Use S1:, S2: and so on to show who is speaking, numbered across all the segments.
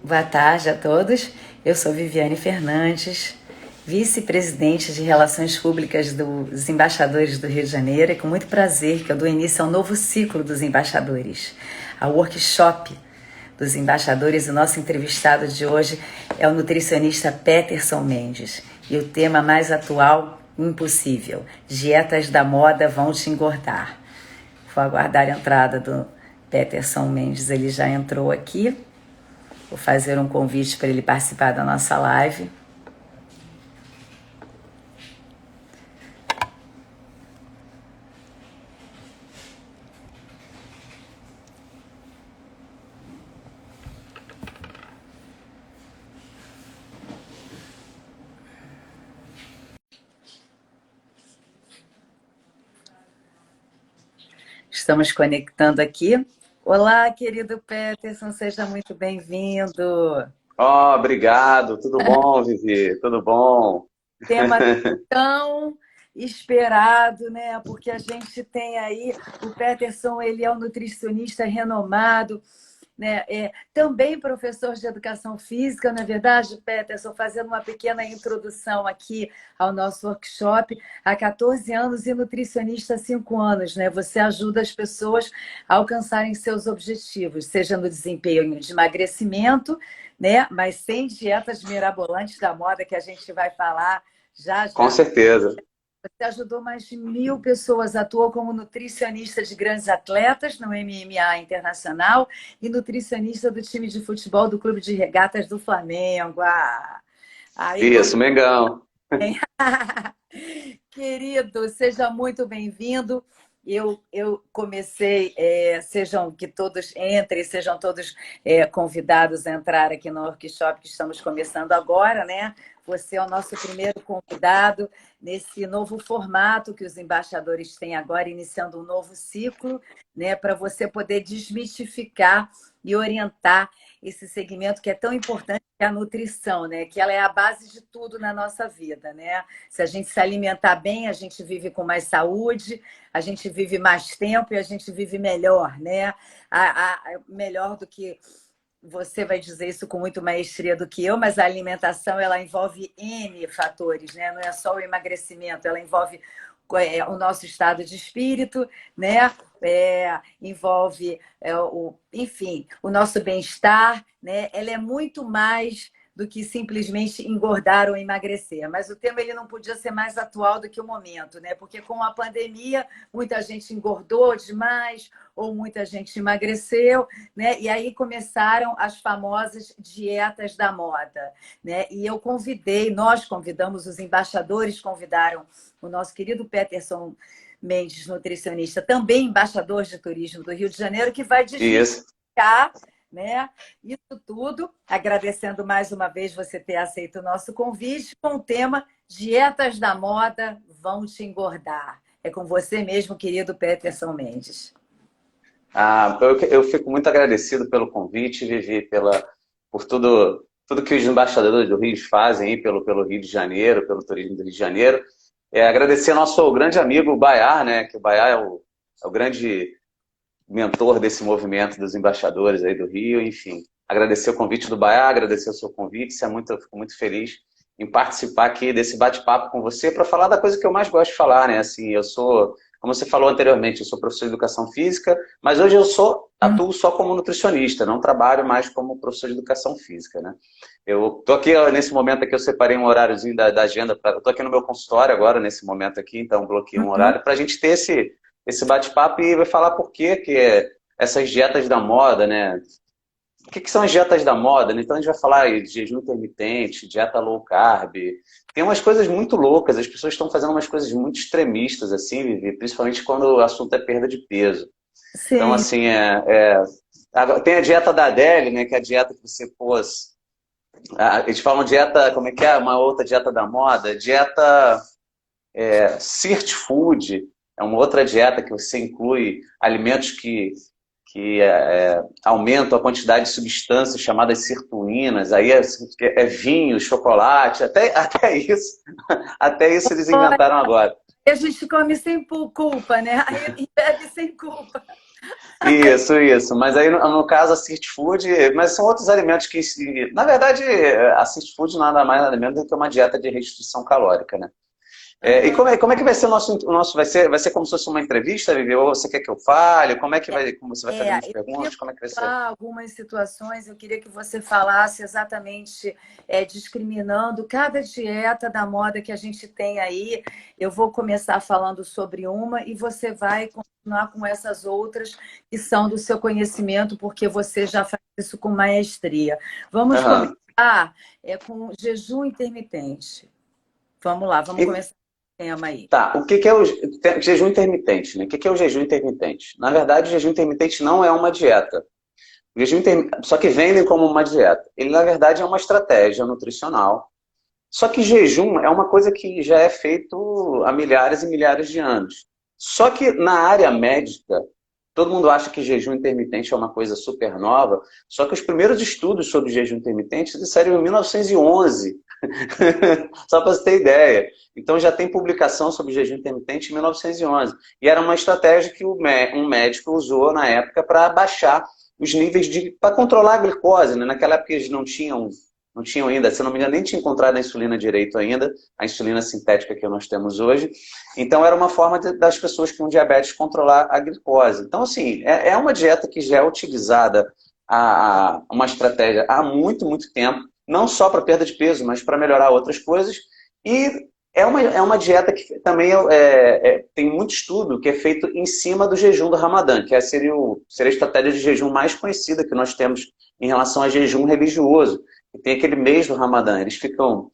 S1: Boa tarde a todos. Eu sou Viviane Fernandes, vice-presidente de Relações Públicas dos Embaixadores do Rio de Janeiro. É com muito prazer que eu dou início ao novo ciclo dos embaixadores, ao workshop dos embaixadores. O nosso entrevistado de hoje é o nutricionista Peterson Mendes. E o tema mais atual, impossível: dietas da moda vão te engordar. Vou aguardar a entrada do Peterson Mendes, ele já entrou aqui. Vou fazer um convite para ele participar da nossa live. Estamos conectando aqui. Olá, querido Peterson, seja muito bem-vindo.
S2: Oh, obrigado. Tudo bom, Vivi? Tudo bom?
S1: Tema tão esperado, né? Porque a gente tem aí o Peterson, ele é um nutricionista renomado, né? Também professor de educação física, não é verdade, Peterson? Fazendo uma pequena introdução aqui ao nosso workshop, há 14 anos e nutricionista há 5 anos, né? Você ajuda as pessoas a alcançarem seus objetivos, seja no desempenho de emagrecimento, né? Mas sem dietas mirabolantes da moda que a gente vai falar já
S2: Com
S1: já.
S2: certeza.
S1: Você ajudou mais de 1.000 pessoas, atuou como nutricionista de grandes atletas no MMA Internacional e nutricionista do time de futebol do Clube de Regatas do Flamengo. Aí
S2: Isso, Mengão.
S1: Querido, seja muito bem-vindo. Eu comecei, sejam que todos entrem, sejam todos convidados a entrar aqui no workshop que estamos começando agora, né? Você é o nosso primeiro convidado nesse novo formato que os embaixadores têm agora, iniciando um novo ciclo, né? Para você poder desmistificar e orientar esse segmento que é tão importante, que é a nutrição, né? Que ela é a base de tudo na nossa vida, né? Se a gente se alimentar bem, a gente vive com mais saúde, a gente vive mais tempo e a gente vive melhor, né? Melhor do que você vai dizer isso com muito maestria do que eu, mas a alimentação ela envolve N fatores, né? Não é só o emagrecimento, ela envolve o nosso estado de espírito, né? Envolve, enfim, o nosso bem-estar, né? Ela é muito mais do que simplesmente engordar ou emagrecer. Mas o tema ele não podia ser mais atual do que o momento, né? Porque com a pandemia, muita gente engordou demais ou muita gente emagreceu, né? E aí começaram as famosas dietas da moda, né? E nós convidamos, os embaixadores convidaram o nosso querido Peterson Mendes, nutricionista, também embaixador de turismo do Rio de Janeiro, que vai
S2: Isso.
S1: desmistificar, né, isso tudo, agradecendo mais uma vez você ter aceito o nosso convite, com o tema Dietas da Moda vão te engordar. É com você mesmo, querido Peterson Mendes.
S2: Eu fico muito agradecido pelo convite, Vivi, por tudo que os embaixadores do Rio fazem aí pelo Rio de Janeiro, pelo turismo do Rio de Janeiro. Agradecer ao nosso grande amigo Baiar, né? Que o Baiar é o grande mentor desse movimento dos embaixadores aí do Rio, enfim. Agradecer o convite do Baiá, agradecer o seu convite, eu fico muito feliz em participar aqui desse bate-papo com você para falar da coisa que eu mais gosto de falar, né? Assim, eu sou, como você falou anteriormente, eu sou professor de educação física, mas hoje atuo só como nutricionista, não trabalho mais como professor de educação física, né? Eu tô aqui, nesse momento aqui, eu separei um horáriozinho da agenda, eu tô aqui no meu consultório agora, nesse momento aqui, então bloqueei um
S1: Uhum.
S2: horário para a gente ter esse bate-papo e vai falar por que essas dietas da moda, né? O que são as dietas da moda, né? Então a gente vai falar de jejum intermitente, dieta low carb. Tem umas coisas muito loucas, as pessoas estão fazendo umas coisas muito extremistas, assim, Vivi, principalmente quando o assunto é perda de peso. Então,
S1: Sim.
S2: assim, tem a dieta da Adele, né? Que é a dieta que você pôs. Eles falam dieta, como é que é? Uma outra dieta da moda? Dieta Sirt Food. É uma outra dieta que você inclui alimentos que aumentam a quantidade de substâncias chamadas sirtuínas, aí é vinho, chocolate, até isso, até isso eles
S1: Olha,
S2: inventaram agora.
S1: a gente come sem culpa, né? Aí bebe sem culpa.
S2: Isso. Mas aí, no caso, a street food, mas são outros alimentos que, na verdade, a street food nada mais nada menos do que uma dieta de restrição calórica, né? E
S1: Aham.
S2: como é que vai ser o nosso vai ser como se fosse uma entrevista, Vivi? Ou você quer que eu fale? Como é que vai, como você vai fazer umas
S1: Eu queria
S2: perguntas? Como é que vai ser?
S1: falar algumas situações, eu queria que você falasse exatamente, discriminando cada dieta da moda que a gente tem aí. Eu vou começar falando sobre uma e você vai continuar com essas outras que são do seu conhecimento, porque você já faz isso com maestria. Vamos
S2: Aham.
S1: começar com jejum intermitente. Vamos lá, vamos começar com o tema aí.
S2: Tá, o que que é o jejum intermitente, né? O que que é o jejum intermitente? Na verdade, o jejum intermitente não é uma dieta. Só que vendem como uma dieta. Ele, na verdade, é uma estratégia nutricional. Só que jejum é uma coisa que já é feito há milhares e milhares de anos. Só que na área médica, todo mundo acha que jejum intermitente é uma coisa super nova, só que os primeiros estudos sobre jejum intermitente disseram em 1911. Só para você ter ideia. Então já tem publicação sobre jejum intermitente em 1911. E era uma estratégia que um médico usou na época para baixar os níveis para controlar a glicose, né? Naquela época eles não tinham ainda, se não me engano, nem tinha encontrado a insulina direito ainda, a insulina sintética que nós temos hoje. Então era uma forma das pessoas com diabetes controlar a glicose. Então, assim, é uma dieta que já é utilizada, uma estratégia há muito, muito tempo, não só para perda de peso, mas para melhorar outras coisas. E é uma dieta que também tem muito estudo que é feito em cima do jejum do Ramadã, que seria a estratégia de jejum mais conhecida que nós temos em relação a jejum religioso. E tem aquele mês do Ramadã, eles ficam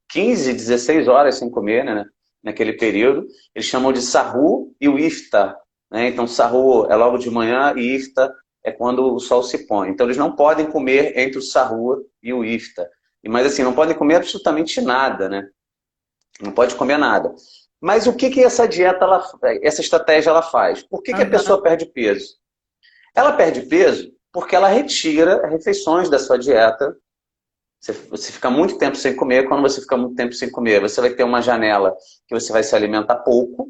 S2: 15, 16 horas sem comer, né, naquele período. Eles chamam de sahur e o iftar, né? Então, sahur é logo de manhã e iftar é quando o sol se põe. Então, eles não podem comer entre o sahur e o iftar. Mas, assim, não podem comer absolutamente nada, né? Não pode comer nada. Mas o que que essa dieta, essa estratégia ela faz? Por que que a
S1: Aham.
S2: pessoa perde peso? Ela perde peso porque ela retira refeições da sua dieta. Você fica muito tempo sem comer. Quando você fica muito tempo sem comer, você vai ter uma janela que você vai se alimentar pouco.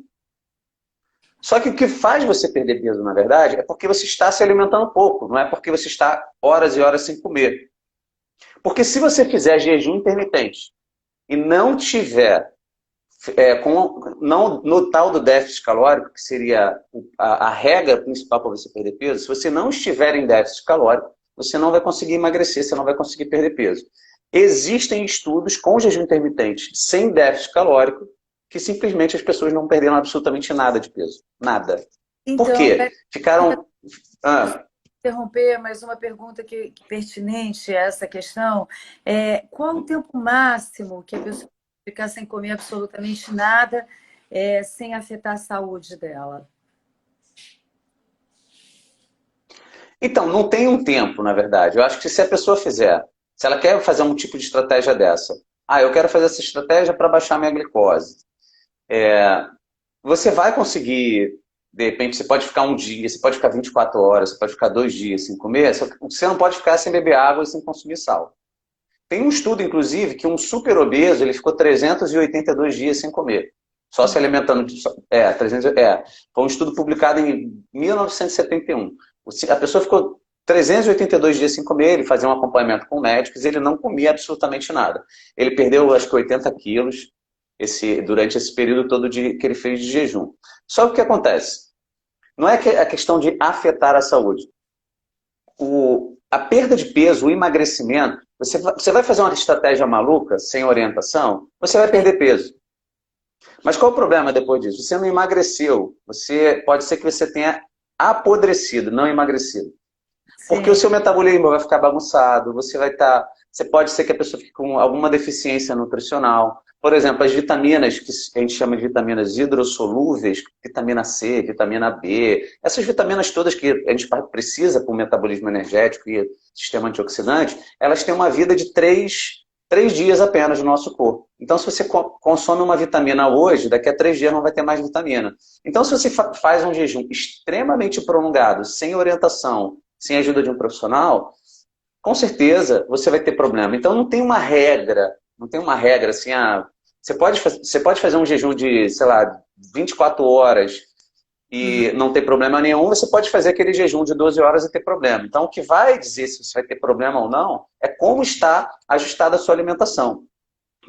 S2: Só que o que faz você perder peso, na verdade, é porque você está se alimentando pouco. Não é porque você está horas e horas sem comer. Porque se você fizer jejum intermitente e não tiver não, no tal do déficit calórico, que seria a regra principal para você perder peso, se você não estiver em déficit calórico, você não vai conseguir emagrecer, você não vai conseguir perder peso. Existem estudos com jejum intermitente sem déficit calórico que simplesmente as pessoas não perderam absolutamente nada de peso. Nada. Por
S1: Então,
S2: quê? Ficaram... Ah,
S1: interromper, mas uma pergunta que pertinente a essa questão qual o tempo máximo que a pessoa ficar sem comer absolutamente nada, sem afetar a saúde dela?
S2: então, não tem um tempo, na verdade. Eu acho que se a pessoa fizer, se ela quer fazer um tipo de estratégia dessa, eu quero fazer essa estratégia para baixar minha glicose. Você vai conseguir, de repente, você pode ficar um dia, você pode ficar 24 horas, você pode ficar 2 dias sem comer, só que você não pode ficar sem beber água e sem consumir sal. Tem um estudo, inclusive, que um super obeso ele ficou 382 dias sem comer. Só se alimentando de. 300, foi um estudo publicado em 1971. A pessoa ficou 382 dias sem comer, ele fazia um acompanhamento com médicos, ele não comia absolutamente nada. Ele perdeu, acho que 80 quilos durante esse período todo que ele fez de jejum. Só que o que acontece? Não é a questão de afetar a saúde. A perda de peso, o emagrecimento, você vai fazer uma estratégia maluca, sem orientação, você vai perder peso. Mas qual o problema depois disso? Você não emagreceu. Pode ser que você tenha apodrecido, não emagrecido. Porque o
S1: Sim.
S2: seu metabolismo vai ficar bagunçado, você pode ser que a pessoa fique com alguma deficiência nutricional. Por exemplo, as vitaminas, que a gente chama de vitaminas hidrossolúveis, vitamina C, vitamina B, essas vitaminas todas que a gente precisa para o metabolismo energético e sistema antioxidante, elas têm uma vida de três dias apenas no nosso corpo. Então, se você consome uma vitamina hoje, daqui a 3 dias não vai ter mais vitamina. Então, se você faz um jejum extremamente prolongado, sem orientação, sem a ajuda de um profissional, com certeza você vai ter problema. Então não tem uma regra assim, você pode fazer um jejum de, sei lá, 24 horas e não tem problema nenhum, você pode fazer aquele jejum de 12 horas e ter problema. Então, o que vai dizer se você vai ter problema ou não é como está ajustada a sua alimentação.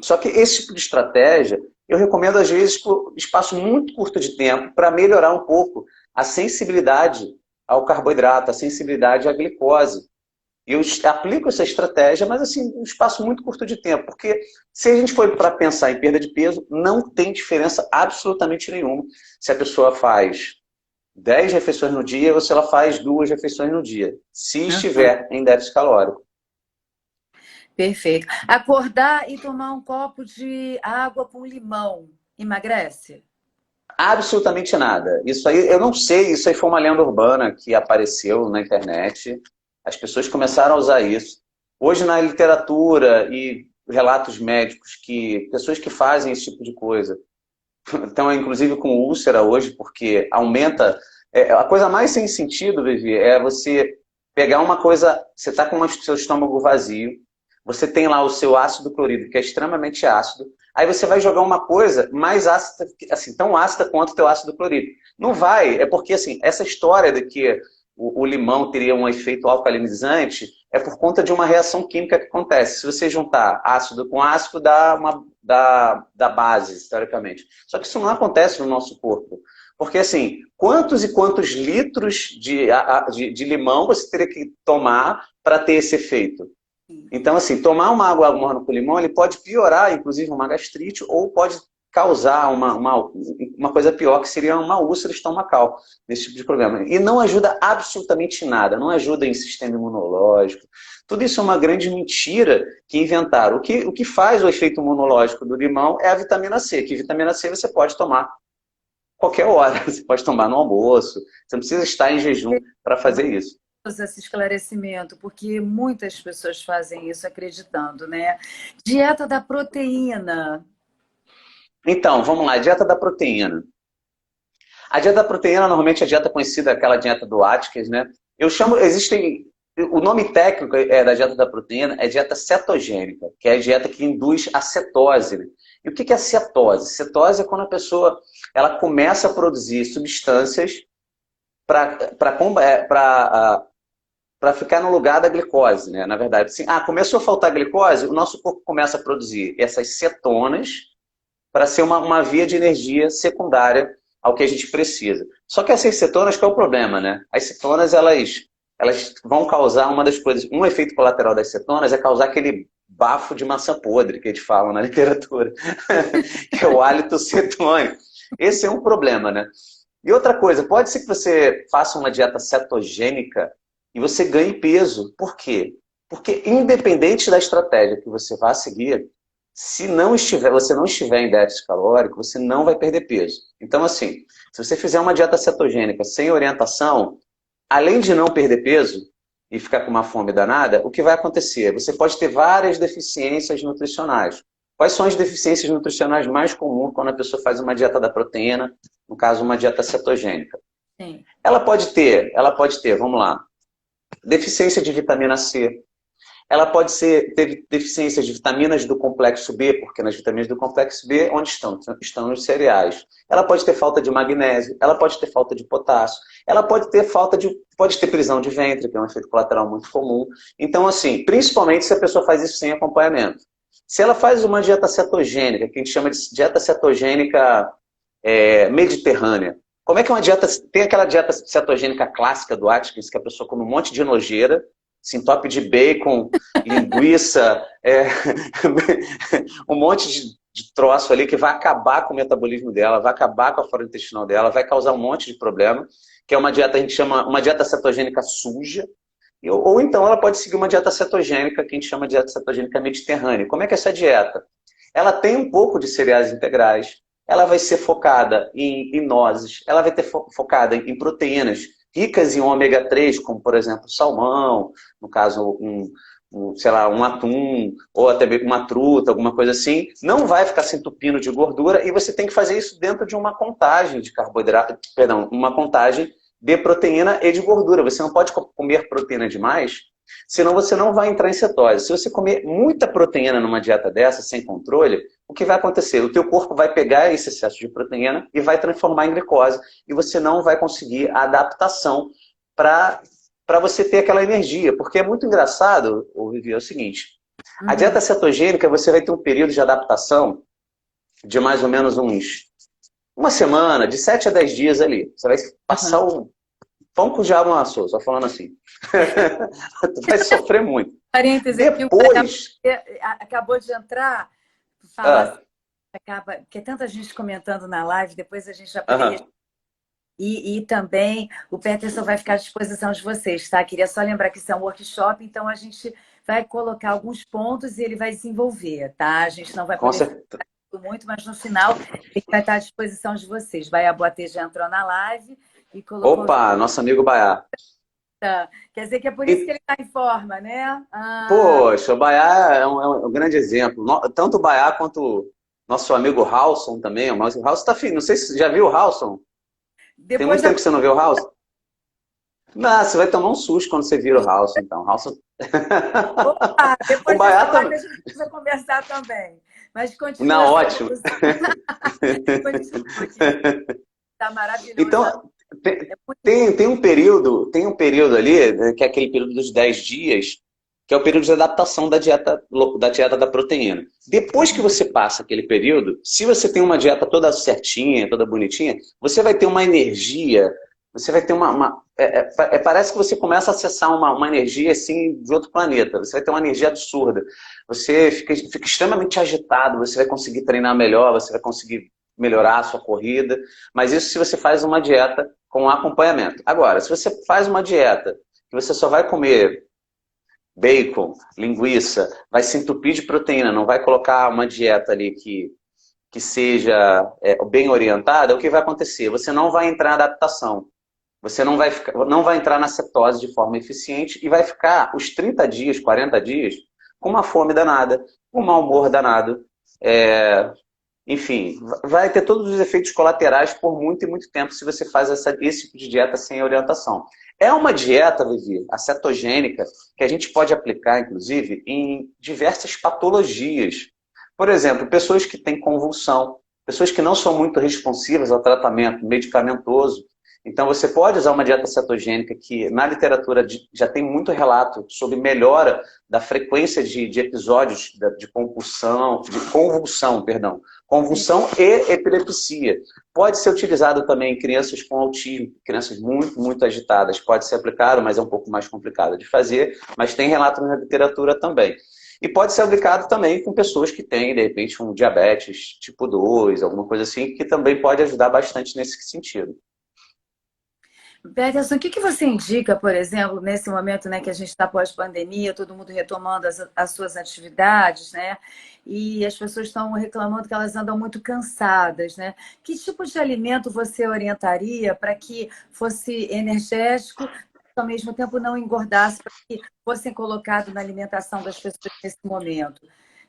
S2: Só que esse tipo de estratégia, eu recomendo às vezes por espaço muito curto de tempo para melhorar um pouco a sensibilidade ao carboidrato, a sensibilidade à glicose. Eu aplico essa estratégia, mas assim, um espaço muito curto de tempo, porque se a gente for para pensar em perda de peso, não tem diferença absolutamente nenhuma se a pessoa faz 10 refeições no dia ou se ela faz 2 refeições no dia, se
S1: Aham.
S2: estiver em déficit calórico.
S1: Perfeito. Acordar e tomar um copo de água com limão emagrece?
S2: Absolutamente nada. Isso aí, eu não sei, isso aí foi uma lenda urbana que apareceu na internet. As pessoas começaram a usar isso. Hoje na literatura e relatos médicos que pessoas que fazem esse tipo de coisa estão inclusive com úlcera hoje porque aumenta. A coisa mais sem sentido, Vivi, é você pegar uma coisa, você está com o seu estômago vazio, você tem lá o seu ácido clorídrico, que é extremamente ácido, aí você vai jogar uma coisa mais ácida, assim, tão ácida quanto o teu ácido clorídrico. Não vai, é porque assim, essa história de que o limão teria um efeito alcalinizante é por conta de uma reação química que acontece. Se você juntar ácido com ácido, dá base, teoricamente. Só que isso não acontece no nosso corpo. Porque, assim, quantos e quantos litros de limão você teria que tomar para ter esse efeito? Então, assim, tomar uma água morna com limão, ele pode piorar, inclusive, uma gastrite, ou pode causar uma coisa pior, que seria uma úlcera estomacal, nesse tipo de problema. E não ajuda absolutamente nada, não ajuda em sistema imunológico. Tudo isso é uma grande mentira que inventaram. O que faz o efeito imunológico do limão é a vitamina C, que vitamina C você pode tomar qualquer hora. Você pode tomar no almoço, você não precisa estar em jejum para fazer isso.
S1: Esse esclarecimento, porque muitas pessoas fazem isso acreditando, né? Dieta da proteína.
S2: Então, vamos lá, dieta da proteína. A dieta da proteína, normalmente, é a dieta conhecida, aquela dieta do Atkins, né? Eu chamo, existem, o nome técnico da dieta da proteína é dieta cetogênica, que é a dieta que induz a cetose, né? E o que é a cetose? Cetose é quando a pessoa ela começa a produzir substâncias para ficar no lugar da glicose, né? Na verdade, assim, começou a faltar glicose, o nosso corpo começa a produzir essas cetonas para ser uma via de energia secundária ao que a gente precisa. Só que essas cetonas, qual é o problema, né? As cetonas, elas vão causar uma das coisas, um efeito colateral das cetonas é causar aquele bafo de maçã podre que eles falam na literatura, que é o hálito cetônico. Esse é um problema, né? E outra coisa, pode ser que você faça uma dieta cetogênica e você ganhe peso. Por quê? Porque independente da estratégia que você vá seguir, se você não estiver em déficit calórico, você não vai perder peso. Então, assim, se você fizer uma dieta cetogênica sem orientação, além de não perder peso e ficar com uma fome danada, o que vai acontecer? Você pode ter várias deficiências nutricionais. Quais são as deficiências nutricionais mais comuns quando a pessoa faz uma dieta da proteína, no caso, uma dieta cetogênica?
S1: Sim.
S2: Ela pode ter, vamos lá, deficiência de vitamina C. Ela pode ter deficiências de vitaminas do complexo B, porque nas vitaminas do complexo B, onde estão? Estão nos cereais. Ela pode ter falta de magnésio, ela pode ter falta de potássio, ela pode ter prisão de ventre, que é um efeito colateral muito comum. Então, assim, principalmente se a pessoa faz isso sem acompanhamento. Se ela faz uma dieta cetogênica, que a gente chama de dieta cetogênica mediterrânea, como é que uma dieta... Tem aquela dieta cetogênica clássica do Atkins, que a pessoa come um monte de nojeira, se entope de bacon, linguiça, um monte de troço ali que vai acabar com o metabolismo dela, vai acabar com a flora intestinal dela, vai causar um monte de problema, que é uma dieta, a gente chama uma dieta cetogênica suja, ou então ela pode seguir uma dieta cetogênica, que a gente chama de dieta cetogênica mediterrânea. Como é que é essa dieta? Ela tem um pouco de cereais integrais, ela vai ser focada em nozes, ela vai ter focada em proteínas ricas em ômega 3, como por exemplo salmão, no caso sei lá, um atum, ou até uma truta, alguma coisa assim, não vai ficar se entupindo de gordura e você tem que fazer isso dentro de uma contagem de carboidrato, perdão, uma contagem de proteína e de gordura. Você não pode comer proteína demais, Senão você não vai entrar em cetose. Se você comer muita proteína numa dieta dessa, sem controle, o que vai acontecer? O teu corpo vai pegar esse excesso de proteína e vai transformar em glicose. E você não vai conseguir a adaptação para você ter aquela energia. Porque é muito engraçado, Vivi, é o seguinte, a dieta cetogênica, você vai ter um período de adaptação de mais ou menos uma semana, de 7 a 10 dias ali. Você vai passar o pão com o diabo amassou, só falando assim. Tu vai sofrer muito.
S1: Parênteses
S2: depois...
S1: acabou de entrar, fala acaba, porque tanta gente comentando na live, depois a gente já poderia... E também o Peterson vai ficar à disposição de vocês, tá? Queria só lembrar que isso é um workshop, então a gente vai colocar alguns pontos e ele vai desenvolver, tá? A gente não vai poder muito, mas no final ele vai estar à disposição de vocês. Baiá Boatê já entrou na live e colocou...
S2: Opa, nosso amigo Baiá.
S1: Quer dizer que é por isso que ele está em forma, né?
S2: Poxa, o Baiá é um grande exemplo. Tanto o Baiá quanto nosso amigo Halson também. O Halson está firme. Não sei se você já viu o Halson. Tem muito tempo que você não viu o Halson? Não, você vai tomar um susto quando você vira o Halson, então. Halson...
S1: Opa, depois
S2: o Baiá
S1: também... a gente precisa conversar também. Mas continua.
S2: Não, ótimo.
S1: Está maravilhoso.
S2: Então, tem um período ali, né, que é aquele período dos 10 dias, que é o período de adaptação da dieta da proteína. Depois que você passa aquele período, se você tem uma dieta toda certinha, toda bonitinha, você vai ter uma energia, você vai ter parece que você começa a acessar uma energia assim de outro planeta, você vai ter uma energia absurda, você fica extremamente agitado, você vai conseguir treinar melhor, você vai conseguir melhorar a sua corrida, mas isso se você faz uma dieta com acompanhamento. Agora, se você faz uma dieta que você só vai comer bacon, linguiça, vai se entupir de proteína, não vai colocar uma dieta ali que seja bem orientada, o que vai acontecer? Você não vai entrar na adaptação. Você não vai entrar na cetose de forma eficiente e vai ficar os 30 dias, 40 dias, com uma fome danada, com um mau humor danado. Enfim, vai ter todos os efeitos colaterais por muito e muito tempo se você faz esse tipo de dieta sem orientação. É uma dieta, Vivi, a cetogênica, que a gente pode aplicar, inclusive, em diversas patologias. Por exemplo, pessoas que têm convulsão, pessoas que não são muito responsivas ao tratamento medicamentoso. Então, você pode usar uma dieta cetogênica que, na literatura, já tem muito relato sobre melhora da frequência de episódios de convulsão e epilepsia. Pode ser utilizado também em crianças com autismo, crianças muito, muito agitadas. Pode ser aplicado, mas é um pouco mais complicado de fazer, mas tem relato na literatura também. E pode ser aplicado também com pessoas que têm, de repente, um diabetes tipo 2, alguma coisa assim, que também pode ajudar bastante nesse sentido.
S1: Peterson, o que você indica, por exemplo, nesse momento, né, que a gente está pós-pandemia, todo mundo retomando as suas atividades, né? E as pessoas estão reclamando que elas andam muito cansadas, né? Que tipo de alimento você orientaria para que fosse energético, ao mesmo tempo não engordasse, para que fossem colocados na alimentação das pessoas nesse momento?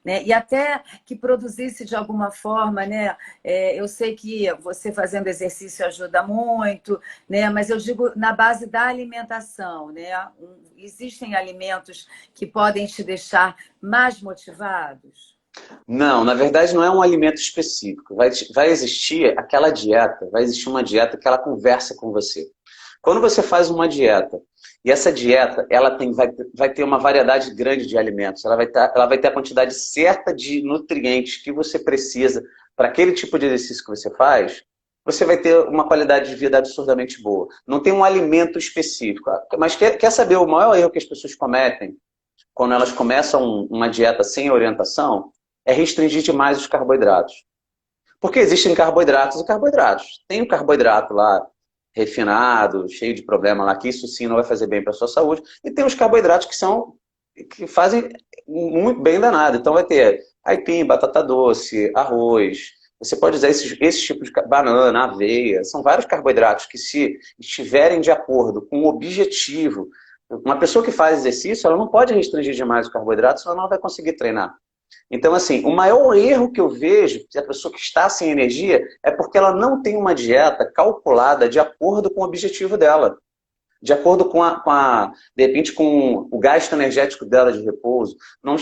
S1: Né? E até que produzisse de alguma forma, né? Eu sei que você fazendo exercício ajuda muito, né? Mas eu digo na base da alimentação, né? Existem alimentos que podem te deixar mais motivados?
S2: Não, na verdade não é um alimento específico. Vai existir aquela dieta, vai existir uma dieta que ela conversa com você. Quando você faz uma dieta, e essa dieta vai ter uma variedade grande de alimentos, ela vai ter a quantidade certa de nutrientes que você precisa para aquele tipo de exercício que você faz, você vai ter uma qualidade de vida absurdamente boa. Não tem um alimento específico. Mas quer saber o maior erro que as pessoas cometem quando elas começam uma dieta sem orientação? É restringir demais os carboidratos. Porque existem carboidratos e carboidratos. Tem um carboidrato lá refinado, cheio de problema lá, que isso sim não vai fazer bem para a sua saúde. E tem os carboidratos que fazem muito bem danado. Então vai ter aipim, batata doce, arroz. Você pode usar esses tipos de banana, aveia. São vários carboidratos que, se estiverem de acordo com o objetivo, uma pessoa que faz exercício, ela não pode restringir demais os carboidratos, senão ela não vai conseguir treinar. Então, assim, o maior erro que eu vejo de a pessoa que está sem energia é porque ela não tem uma dieta calculada de acordo com o objetivo dela. de acordo de repente, com o gasto energético dela de repouso, não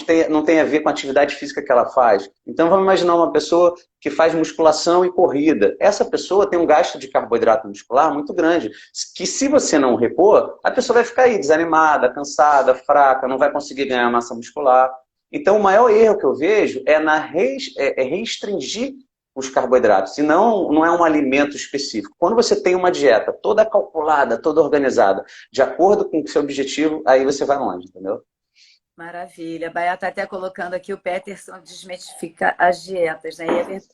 S2: tem a ver com a atividade física que ela faz. Então, vamos imaginar uma pessoa que faz musculação e corrida. Essa pessoa tem um gasto de carboidrato muscular muito grande, que se você não repor, a pessoa vai ficar aí desanimada, cansada, fraca, não vai conseguir ganhar massa muscular. Então, o maior erro que eu vejo é restringir os carboidratos, e não é um alimento específico. Quando você tem uma dieta toda calculada, toda organizada, de acordo com o seu objetivo, aí você vai longe, entendeu?
S1: Maravilha. A Baia está até colocando aqui o Peterson desmistifica as dietas, né? E é verdade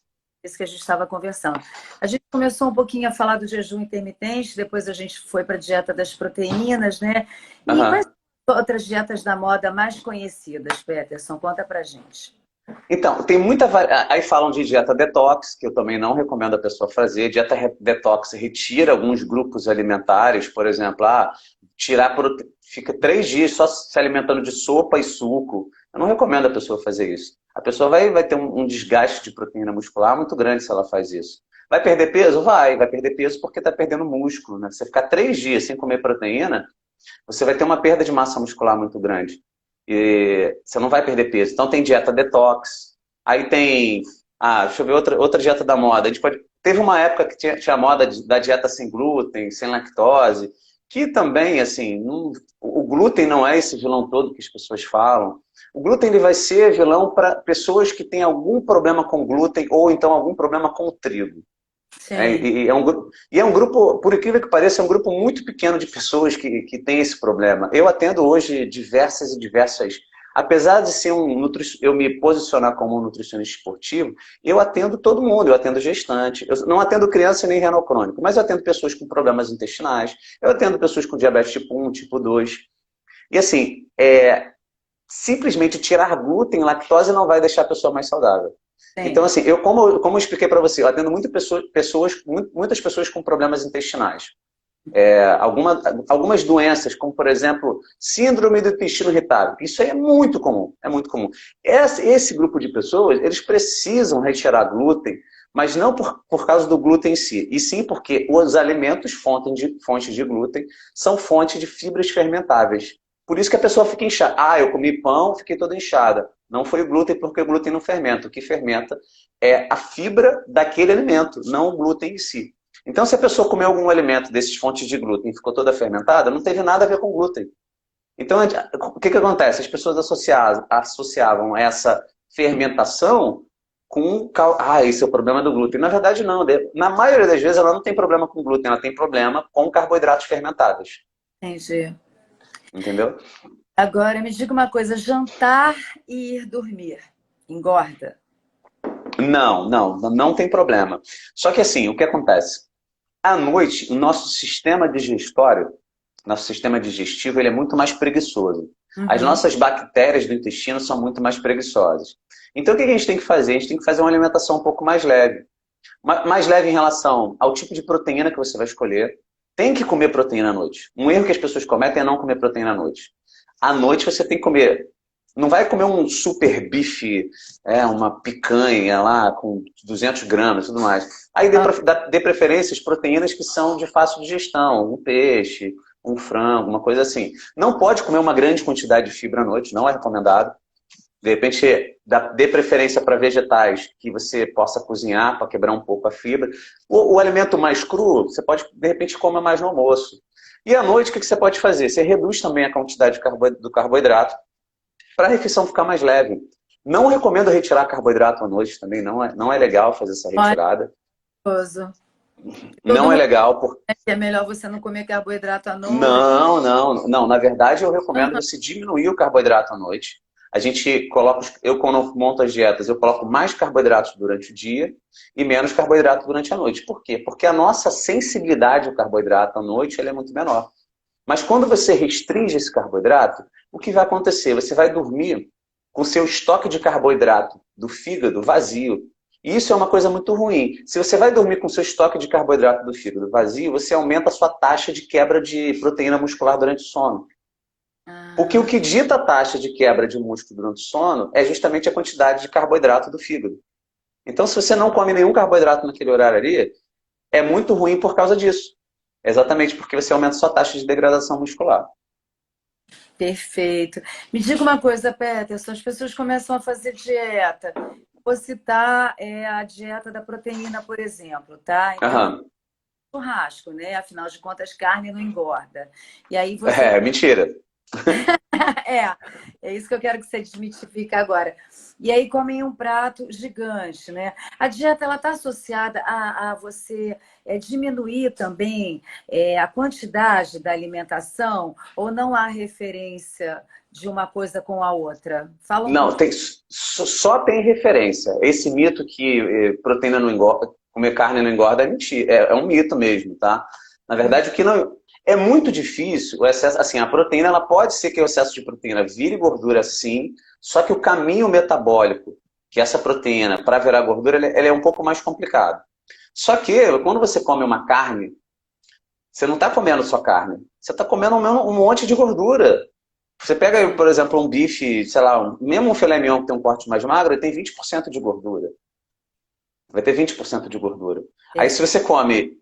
S1: isso que a gente estava conversando. A gente começou um pouquinho a falar do jejum intermitente, depois a gente foi para a dieta das proteínas, né? E quais
S2: Uhum.
S1: são outras dietas da moda mais conhecidas, Peterson? Conta pra gente.
S2: Então, tem muita. Aí falam de dieta detox, que eu também não recomendo a pessoa fazer. Detox retira alguns grupos alimentares, por exemplo, fica 3 dias só se alimentando de sopa e suco. Eu não recomendo a pessoa fazer isso. A pessoa vai ter um desgaste de proteína muscular muito grande se ela faz isso. Vai perder peso? Vai perder peso porque está perdendo músculo, né? Você ficar 3 dias sem comer proteína, você vai ter uma perda de massa muscular muito grande. E você não vai perder peso. Então tem dieta detox. Aí tem. Deixa eu ver outra dieta da moda. Teve uma época que tinha a moda da dieta sem glúten, sem lactose, que também, assim, o glúten não é esse vilão todo que as pessoas falam. O glúten ele vai ser vilão para pessoas que têm algum problema com glúten ou então algum problema com o trigo.
S1: Sim.
S2: É um grupo, por incrível que pareça, é um grupo muito pequeno de pessoas que tem esse problema. Eu atendo hoje diversas, apesar de ser eu me posicionar como um nutricionista esportivo, eu atendo todo mundo, eu atendo gestante, eu não atendo criança nem renal crônico, mas eu atendo pessoas com problemas intestinais, eu atendo pessoas com diabetes tipo 1, tipo 2. E assim, simplesmente tirar glúten e lactose não vai deixar a pessoa mais saudável. Então,
S1: Sim.
S2: assim, como eu expliquei para você, eu atendo muitas pessoas com problemas intestinais. Algumas doenças, como, por exemplo, síndrome do intestino irritável. Isso aí é muito comum, é muito comum. Esse grupo de pessoas, eles precisam retirar glúten, mas não por causa do glúten em si, e sim porque os alimentos fontes de glúten são fontes de fibras fermentáveis. Por isso que a pessoa fica inchada. Eu comi pão, fiquei toda inchada. Não foi o glúten, porque o glúten não fermenta. O que fermenta é a fibra daquele alimento, não o glúten em si. Então, se a pessoa comeu algum alimento desses fontes de glúten e ficou toda fermentada, não teve nada a ver com glúten. Então, o que acontece? As pessoas associavam essa fermentação com... esse é o problema do glúten. Na verdade, não. Na maioria das vezes, ela não tem problema com glúten, ela tem problema com carboidratos fermentados.
S1: Entendi.
S2: Entendeu?
S1: Agora me diga uma coisa, jantar e ir dormir engorda?
S2: Não tem problema. Só que assim, o que acontece? À noite, o nosso sistema digestório, nosso sistema digestivo, ele é muito mais preguiçoso. As
S1: Uhum.
S2: nossas bactérias do intestino são muito mais preguiçosas. Então, o que a gente tem que fazer? A gente tem que fazer uma alimentação um pouco mais leve. Mais leve em relação ao tipo de proteína que você vai escolher. Tem que comer proteína à noite. Um erro que as pessoas cometem é não comer proteína à noite. À noite você tem que comer. Não vai comer um super bife, uma picanha lá com 200 gramas e tudo mais. Aí dê preferência às proteínas que são de fácil digestão, um peixe, um frango, uma coisa assim. Não pode comer uma grande quantidade de fibra à noite, não é recomendado. De repente, dê preferência para vegetais que você possa cozinhar para quebrar um pouco a fibra. O alimento mais cru, você pode, de repente, comer mais no almoço. E à noite, o que você pode fazer? Você reduz também a quantidade do carboidrato para a refeição ficar mais leve. Não recomendo retirar carboidrato à noite também, não é legal fazer essa
S1: Olha,
S2: retirada.
S1: gostoso. Todo
S2: Não é
S1: mundo
S2: legal.
S1: acha que é melhor você não comer carboidrato à noite.
S2: Não. Na verdade, eu recomendo
S1: Aham.
S2: você diminuir o carboidrato à noite. A gente coloca, quando monto as dietas, eu coloco mais carboidratos durante o dia e menos carboidrato durante a noite. Por quê? Porque a nossa sensibilidade ao carboidrato à noite ela é muito menor. Mas quando você restringe esse carboidrato, o que vai acontecer? Você vai dormir com seu estoque de carboidrato do fígado vazio. E isso é uma coisa muito ruim. Se você vai dormir com seu estoque de carboidrato do fígado vazio, você aumenta a sua taxa de quebra de proteína muscular durante o sono. Porque o
S1: Ah,
S2: que dita a taxa de quebra de músculo durante o sono é justamente a quantidade de carboidrato do fígado. Então, se você não come nenhum carboidrato naquele horário ali, é muito ruim por causa disso. Exatamente porque você aumenta a sua taxa de degradação muscular.
S1: Perfeito. Me diga uma coisa, Peterson, as pessoas começam a fazer dieta. Vou citar a dieta da proteína, por exemplo, tá? Então,
S2: Aham.
S1: churrasco, né? Afinal de contas, carne não engorda. E aí você
S2: É, mentira.
S1: É, é isso que eu quero que você desmitifique agora. E aí comem um prato gigante, né? A dieta ela está associada a você diminuir também a quantidade da alimentação ou não há referência de uma coisa com a outra? Fala um
S2: Não,
S1: pouquinho.
S2: tem, só tem referência. Esse mito que proteína não engorda, comer carne não engorda é mentira, é um mito mesmo, tá? Na verdade, o que não é muito difícil, o excesso, assim, a proteína ela pode ser que o excesso de proteína vire gordura sim, só que o caminho metabólico que essa proteína para virar gordura, ele é um pouco mais complicado. Só que quando você come uma carne, você não está comendo só carne, você está comendo um monte de gordura. Você pega, por exemplo, um bife, sei lá, mesmo um filé mignon que tem um corte mais magro, ele tem 20% de gordura. Vai ter 20% de gordura. Aí se você come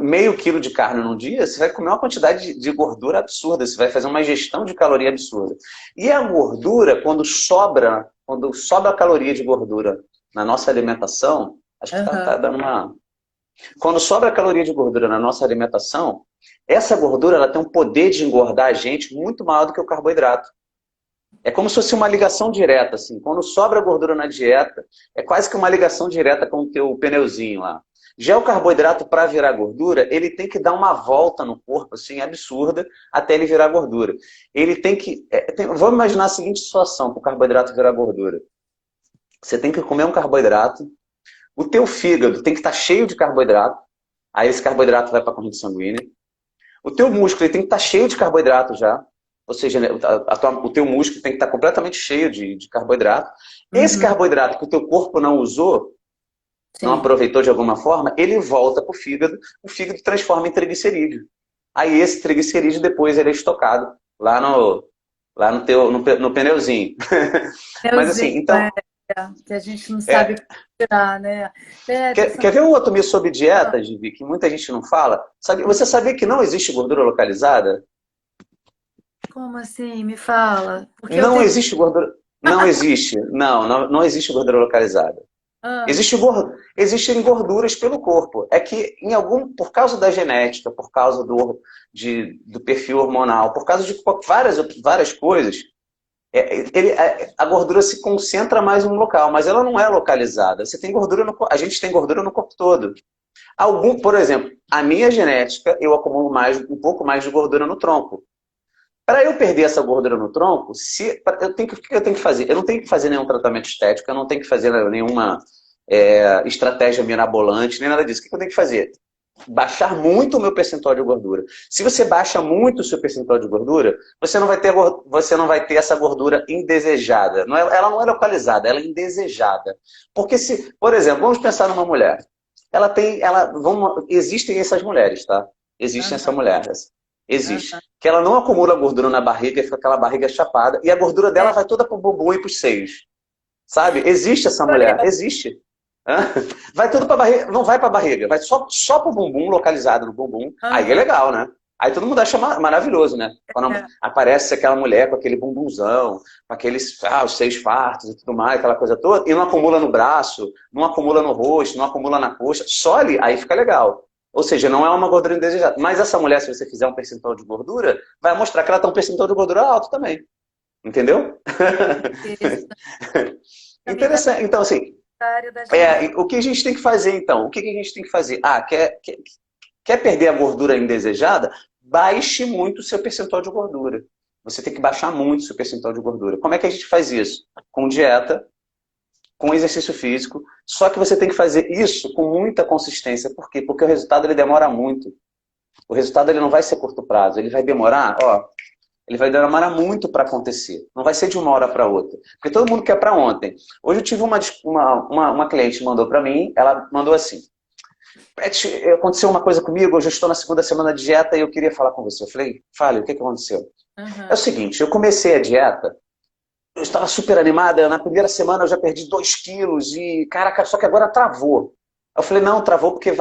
S2: meio quilo de carne num dia, você vai comer uma quantidade de gordura absurda, você vai fazer uma ingestão de caloria absurda. E a gordura, quando sobra a caloria de gordura na nossa alimentação, acho que tá
S1: Aham.
S2: dando uma... Quando sobra a caloria de gordura na nossa alimentação, essa gordura ela tem um poder de engordar a gente muito maior do que o carboidrato. É como se fosse uma ligação direta, assim. Quando sobra gordura na dieta, é quase que uma ligação direta com o teu pneuzinho lá. Já o carboidrato, para virar gordura, ele tem que dar uma volta no corpo, assim, absurda, até ele virar gordura. Ele tem que... vamos imaginar a seguinte situação para o carboidrato virar gordura. Você tem que comer um carboidrato, o teu fígado tem que estar cheio de carboidrato, aí esse carboidrato vai para a corrente sanguínea. O teu músculo ele tem que estar cheio de carboidrato já. Ou seja, né, o teu músculo tem que estar completamente cheio de carboidrato. Esse
S1: Uhum.
S2: carboidrato que o teu corpo não usou, não
S1: Sim.
S2: aproveitou de alguma forma, ele volta para o fígado transforma em triglicerídeo. Aí esse triglicerídeo depois ele é estocado lá no pneuzinho. Mas assim,
S1: Euzinho,
S2: então,
S1: que a gente não sabe
S2: é,
S1: como tirar, né?
S2: quer ver um outro mito sobre dieta, Givi, que muita gente não fala? Você sabia que não existe gordura localizada?
S1: Como assim? Me fala. Porque eu
S2: Não
S1: tenho.
S2: existe gordura. Não existe. Não existe gordura localizada.
S1: Ah,
S2: Existem gorduras pelo corpo. É que por causa da genética, por causa do perfil hormonal, por causa de várias coisas, a gordura se concentra mais em um local, mas ela não é localizada. A gente tem gordura no corpo todo. Por exemplo, a minha genética, eu acumulo um pouco mais de gordura no tronco. Para eu perder essa gordura no tronco, o que eu tenho que fazer? Eu não tenho que fazer nenhum tratamento estético, eu não tenho que fazer nenhuma estratégia mirabolante, nem nada disso. O que eu tenho que fazer? Baixar muito o meu percentual de gordura. Se você baixa muito o seu percentual de gordura, você não vai ter essa gordura indesejada. Ela não é localizada, ela é indesejada. Porque por exemplo, vamos pensar numa mulher. Existem essas mulheres, tá? Existem essa
S1: aham,
S2: mulher. Existe.
S1: aham.
S2: Que ela não acumula gordura na barriga e fica aquela barriga chapada. E a gordura dela
S1: É,
S2: vai toda pro bumbum e pros seios. Sabe? Existe essa
S1: sou
S2: mulher.
S1: eu.
S2: Existe. Hã? Vai tudo pra barriga. Não vai pra barriga. Vai só pro bumbum, localizado no bumbum. Aí é
S1: Aham,
S2: legal, né? Aí todo mundo acha maravilhoso, né? Quando
S1: é.
S2: aparece aquela mulher com aquele bumbumzão, com aqueles os seios fartos e tudo mais, aquela coisa toda, e não acumula no braço, não acumula no rosto, não acumula na coxa, só ali, aí fica legal. Ou seja, não é uma gordura indesejada. Mas essa mulher, se você fizer um percentual de gordura, vai mostrar que ela tem um percentual de gordura alto também. Entendeu?
S1: Interessante. Também está
S2: Interessante. Então, assim,
S1: na área da genética.
S2: o que a gente tem que fazer, então? O que a gente tem que fazer? Quer perder a gordura indesejada? Baixe muito o seu percentual de gordura. Você tem que baixar muito o seu percentual de gordura. Como é que a gente faz isso? Com dieta, com exercício físico. Só que você tem que fazer isso com muita consistência. Por quê? Porque o resultado ele demora muito. O resultado ele não vai ser curto prazo. Ele vai demorar, ele vai demorar muito para acontecer. Não vai ser de uma hora para outra. Porque todo mundo quer para ontem. Hoje eu tive uma cliente que mandou para mim, ela mandou assim: aconteceu uma coisa comigo, eu já estou na segunda semana de dieta e eu queria falar com você. Eu falei, fale, o que aconteceu? É o
S1: Aham.
S2: seguinte, eu comecei a dieta, eu estava super animada, na primeira semana eu já perdi 2 quilos e, caraca, só que agora travou. Eu falei, não, travou porque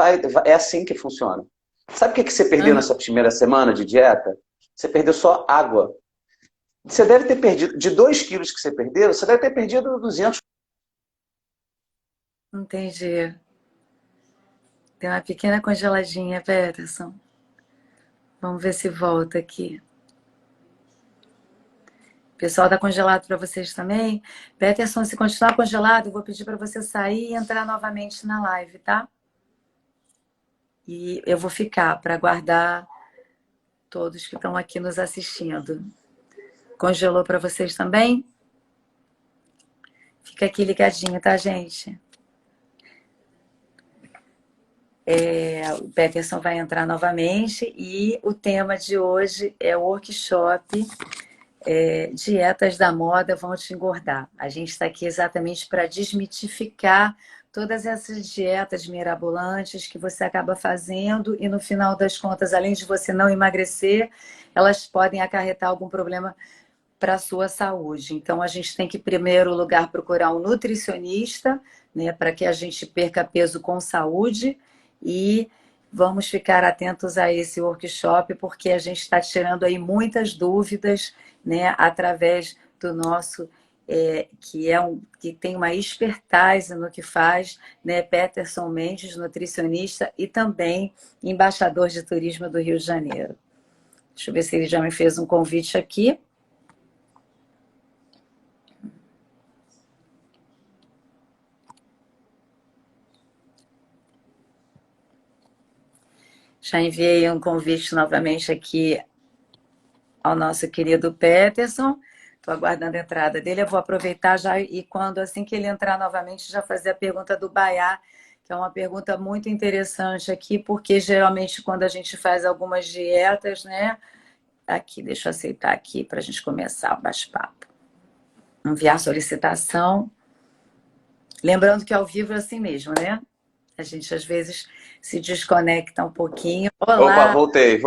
S2: é assim que funciona. Sabe o que você perdeu
S1: Aham.
S2: nessa primeira semana de dieta? Você perdeu só água. Você deve ter perdido, de 2 quilos que você perdeu, você deve ter perdido 200.
S1: Entendi. Tem uma pequena congeladinha, Peterson. Vamos ver se volta aqui. O pessoal tá congelado para vocês também? Peterson, se continuar congelado, eu vou pedir para você sair e entrar novamente na live, tá? E eu vou ficar para guardar todos que estão aqui nos assistindo. Congelou para vocês também? Fica aqui ligadinho, tá, gente? O Peterson vai entrar novamente e o tema de hoje é o workshop Dietas da Moda Vão Te Engordar. A gente está aqui exatamente para desmitificar todas essas dietas mirabolantes que você acaba fazendo e no final das contas, além de você não emagrecer, elas podem acarretar algum problema para a sua saúde. Então, a gente tem que, em primeiro lugar, procurar um nutricionista, né, para que a gente perca peso com saúde e vamos ficar atentos a esse workshop, porque a gente está tirando aí muitas dúvidas, né, através do nosso, que tem uma expertise no que faz, né, Peterson Mendes, nutricionista e também embaixador de turismo do Rio de Janeiro. Deixa eu ver se ele já me fez um convite aqui. Já enviei um convite novamente aqui ao nosso querido Peterson. Estou aguardando a entrada dele. Eu vou aproveitar já e quando assim que ele entrar novamente, já fazer a pergunta do Baiá, que é uma pergunta muito interessante aqui, porque geralmente quando a gente faz algumas dietas, né? Aqui, deixa eu aceitar aqui para a gente começar o bate-papo. Enviar solicitação. Lembrando que ao vivo é assim mesmo, né? A gente às vezes se desconecta um pouquinho.
S2: Opa,
S1: Olá!
S2: voltei.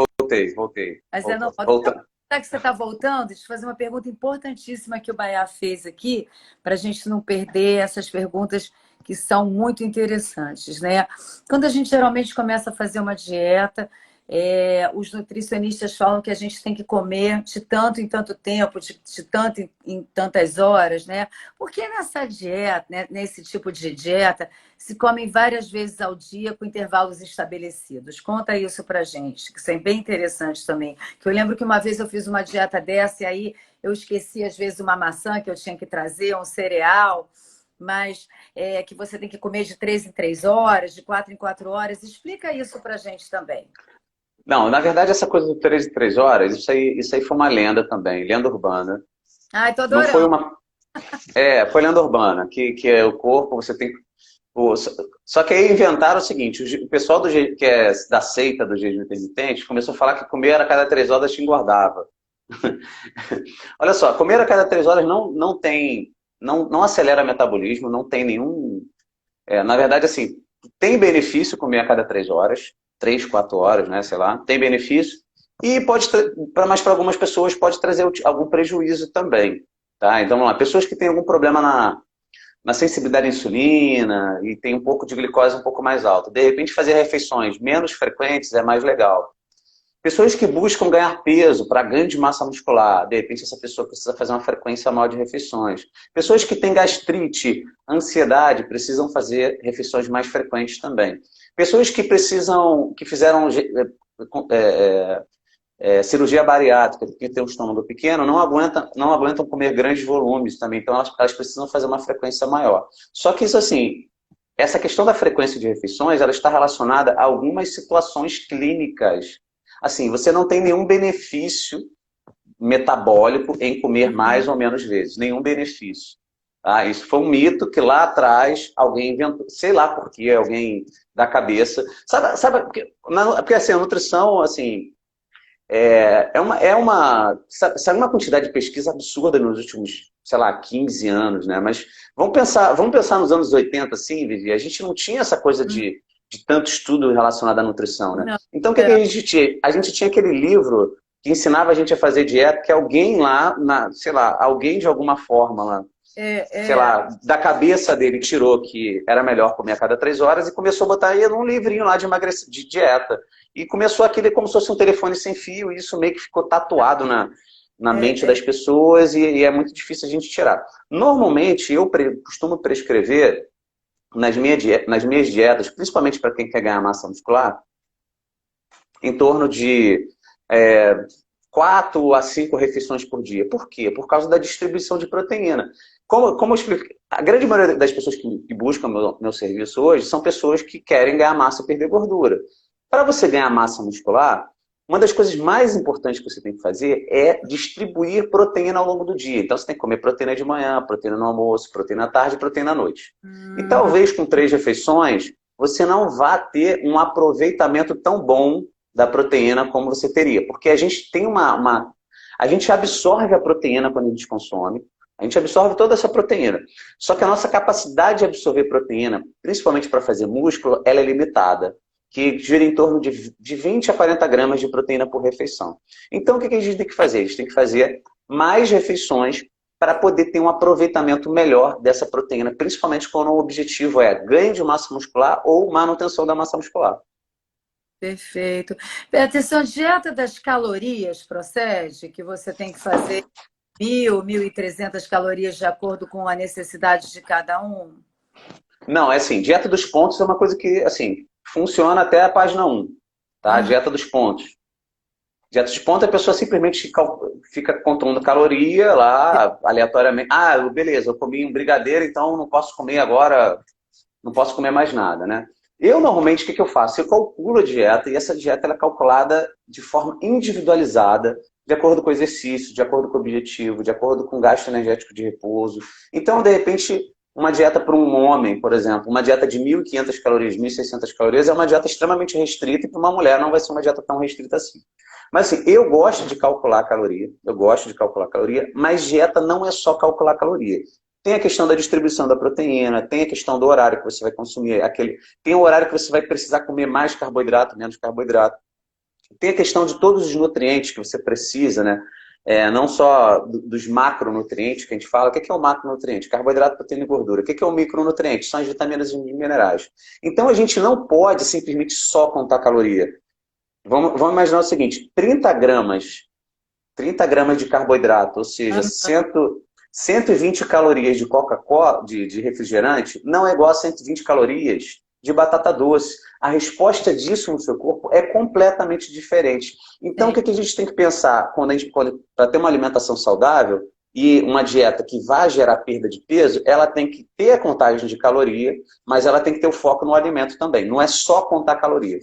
S1: Mas é normal.
S2: Volta.
S1: Já que você está voltando, deixa eu fazer uma pergunta importantíssima que o Baiá fez aqui, para a gente não perder essas perguntas que são muito interessantes, né? Quando a gente geralmente começa a fazer uma dieta, os nutricionistas falam que a gente tem que comer de tanto em tanto tempo, de tanto em tantas horas, né? Porque nessa dieta, né, nesse tipo de dieta, se comem várias vezes ao dia com intervalos estabelecidos. Conta isso pra gente, que isso é bem interessante também. Que eu lembro que uma vez eu fiz uma dieta dessa e aí eu esqueci, às vezes, uma maçã que eu tinha que trazer, um cereal, mas que você tem que comer de 3 em 3 horas, de 4 em 4 horas. Explica isso pra gente também.
S2: Não, na verdade, essa coisa do 3 em 3 horas, isso aí foi uma lenda também, lenda urbana.
S1: Ai, tô
S2: Não foi
S1: adorando.
S2: uma. Foi lenda urbana, que é o corpo, você tem. Só que aí inventaram o seguinte: o pessoal que é da seita do jejum intermitente começou a falar que comer a cada 3 horas te engordava. Olha só, comer a cada 3 horas não tem. Não acelera metabolismo, não tem nenhum. Na verdade, assim, tem benefício comer a cada 3 horas, 3, 4 horas, né? Sei lá, tem benefício. E mas para algumas pessoas pode trazer algum prejuízo também. Tá? Então, vamos lá, pessoas que têm algum problema na sensibilidade à insulina e tem um pouco de glicose um pouco mais alta. De repente, fazer refeições menos frequentes é mais legal. Pessoas que buscam ganhar peso para ganho de massa muscular, de repente essa pessoa precisa fazer uma frequência maior de refeições. Pessoas que têm gastrite, ansiedade, precisam fazer refeições mais frequentes também. Pessoas que fizeram cirurgia bariátrica, que tem um estômago pequeno, não aguentam comer grandes volumes também, então elas precisam fazer uma frequência maior. Só que isso assim, essa questão da frequência de refeições, ela está relacionada a algumas situações clínicas. Assim, você não tem nenhum benefício metabólico em comer mais ou menos vezes, nenhum benefício. Tá? Isso foi um mito que lá atrás alguém inventou, sei lá por que, alguém da cabeça. Sabe porque assim, a nutrição, assim, saiu uma quantidade de pesquisa absurda nos últimos, sei lá, 15 anos, né? Mas vamos pensar nos anos 80, assim, Vivi, a gente não tinha essa coisa de tanto estudo relacionado à nutrição, né?
S1: Não,
S2: Então, o que a gente tinha? A gente tinha aquele livro que ensinava a gente a fazer dieta, que alguém lá, sei lá, alguém de alguma forma lá, sei lá, da cabeça dele tirou que era melhor comer a cada 3 horas e começou a botar aí num livrinho lá de dieta. E começou aquele como se fosse um telefone sem fio, e isso meio que ficou tatuado na mente das pessoas e é muito difícil a gente tirar. Normalmente, eu costumo prescrever nas minhas dietas, principalmente para quem quer ganhar massa muscular, em torno de 4 a 5 refeições por dia. Por quê? Por causa da distribuição de proteína. Como eu explico, a grande maioria das pessoas que buscam meu serviço hoje são pessoas que querem ganhar massa e perder gordura. Para você ganhar massa muscular, uma das coisas mais importantes que você tem que fazer é distribuir proteína ao longo do dia. Então você tem que comer proteína de manhã, proteína no almoço, proteína à tarde e proteína à noite. E talvez com 3 refeições você não vá ter um aproveitamento tão bom da proteína como você teria. Porque a gente tem a gente absorve a proteína quando a gente consome, a gente absorve toda essa proteína. Só que a nossa capacidade de absorver proteína, principalmente para fazer músculo, ela é limitada, que gira em torno de 20 a 40 gramas de proteína por refeição. Então, o que a gente tem que fazer? A gente tem que fazer mais refeições para poder ter um aproveitamento melhor dessa proteína, principalmente quando o objetivo é ganho de massa muscular ou manutenção da massa muscular.
S1: Perfeito. Atenção, dieta das calorias procede, que você tem que fazer 1.000, 1.300 calorias de acordo com a necessidade de cada um?
S2: Não, é assim, dieta dos pontos é uma coisa que, assim, funciona até a página 1, tá? Dieta dos pontos. Dieta dos pontos, a pessoa simplesmente fica contando caloria lá, aleatoriamente. Ah, beleza, eu comi um brigadeiro, então não posso comer agora, não posso comer mais nada, né? Eu, normalmente, o que eu faço? Eu calculo a dieta, e essa dieta ela é calculada de forma individualizada, de acordo com o exercício, de acordo com o objetivo, de acordo com o gasto energético de repouso. Então, de repente, uma dieta para um homem, por exemplo, uma dieta de 1.500 calorias, 1.600 calorias, é uma dieta extremamente restrita, e para uma mulher não vai ser uma dieta tão restrita assim. Mas assim, eu gosto de calcular caloria, mas dieta não é só calcular caloria. Tem a questão da distribuição da proteína, tem a questão do horário que você vai consumir, tem o horário que você vai precisar comer mais carboidrato, menos carboidrato. Tem a questão de todos os nutrientes que você precisa, né? Não só dos macronutrientes que a gente fala. O que é o macronutriente? Carboidrato, proteína e gordura. O que é o micronutriente? São as vitaminas e minerais. Então a gente não pode simplesmente só contar caloria. Vamos imaginar o seguinte, 30 gramas de carboidrato, ou seja, 120 calorias de Coca-Cola, de refrigerante, não é igual a 120 calorias de batata doce. A resposta disso no seu corpo é completamente diferente. Então, o que a gente tem que pensar para ter uma alimentação saudável e uma dieta que vai gerar perda de peso, ela tem que ter a contagem de caloria, mas ela tem que ter o foco no alimento também. Não é só contar caloria.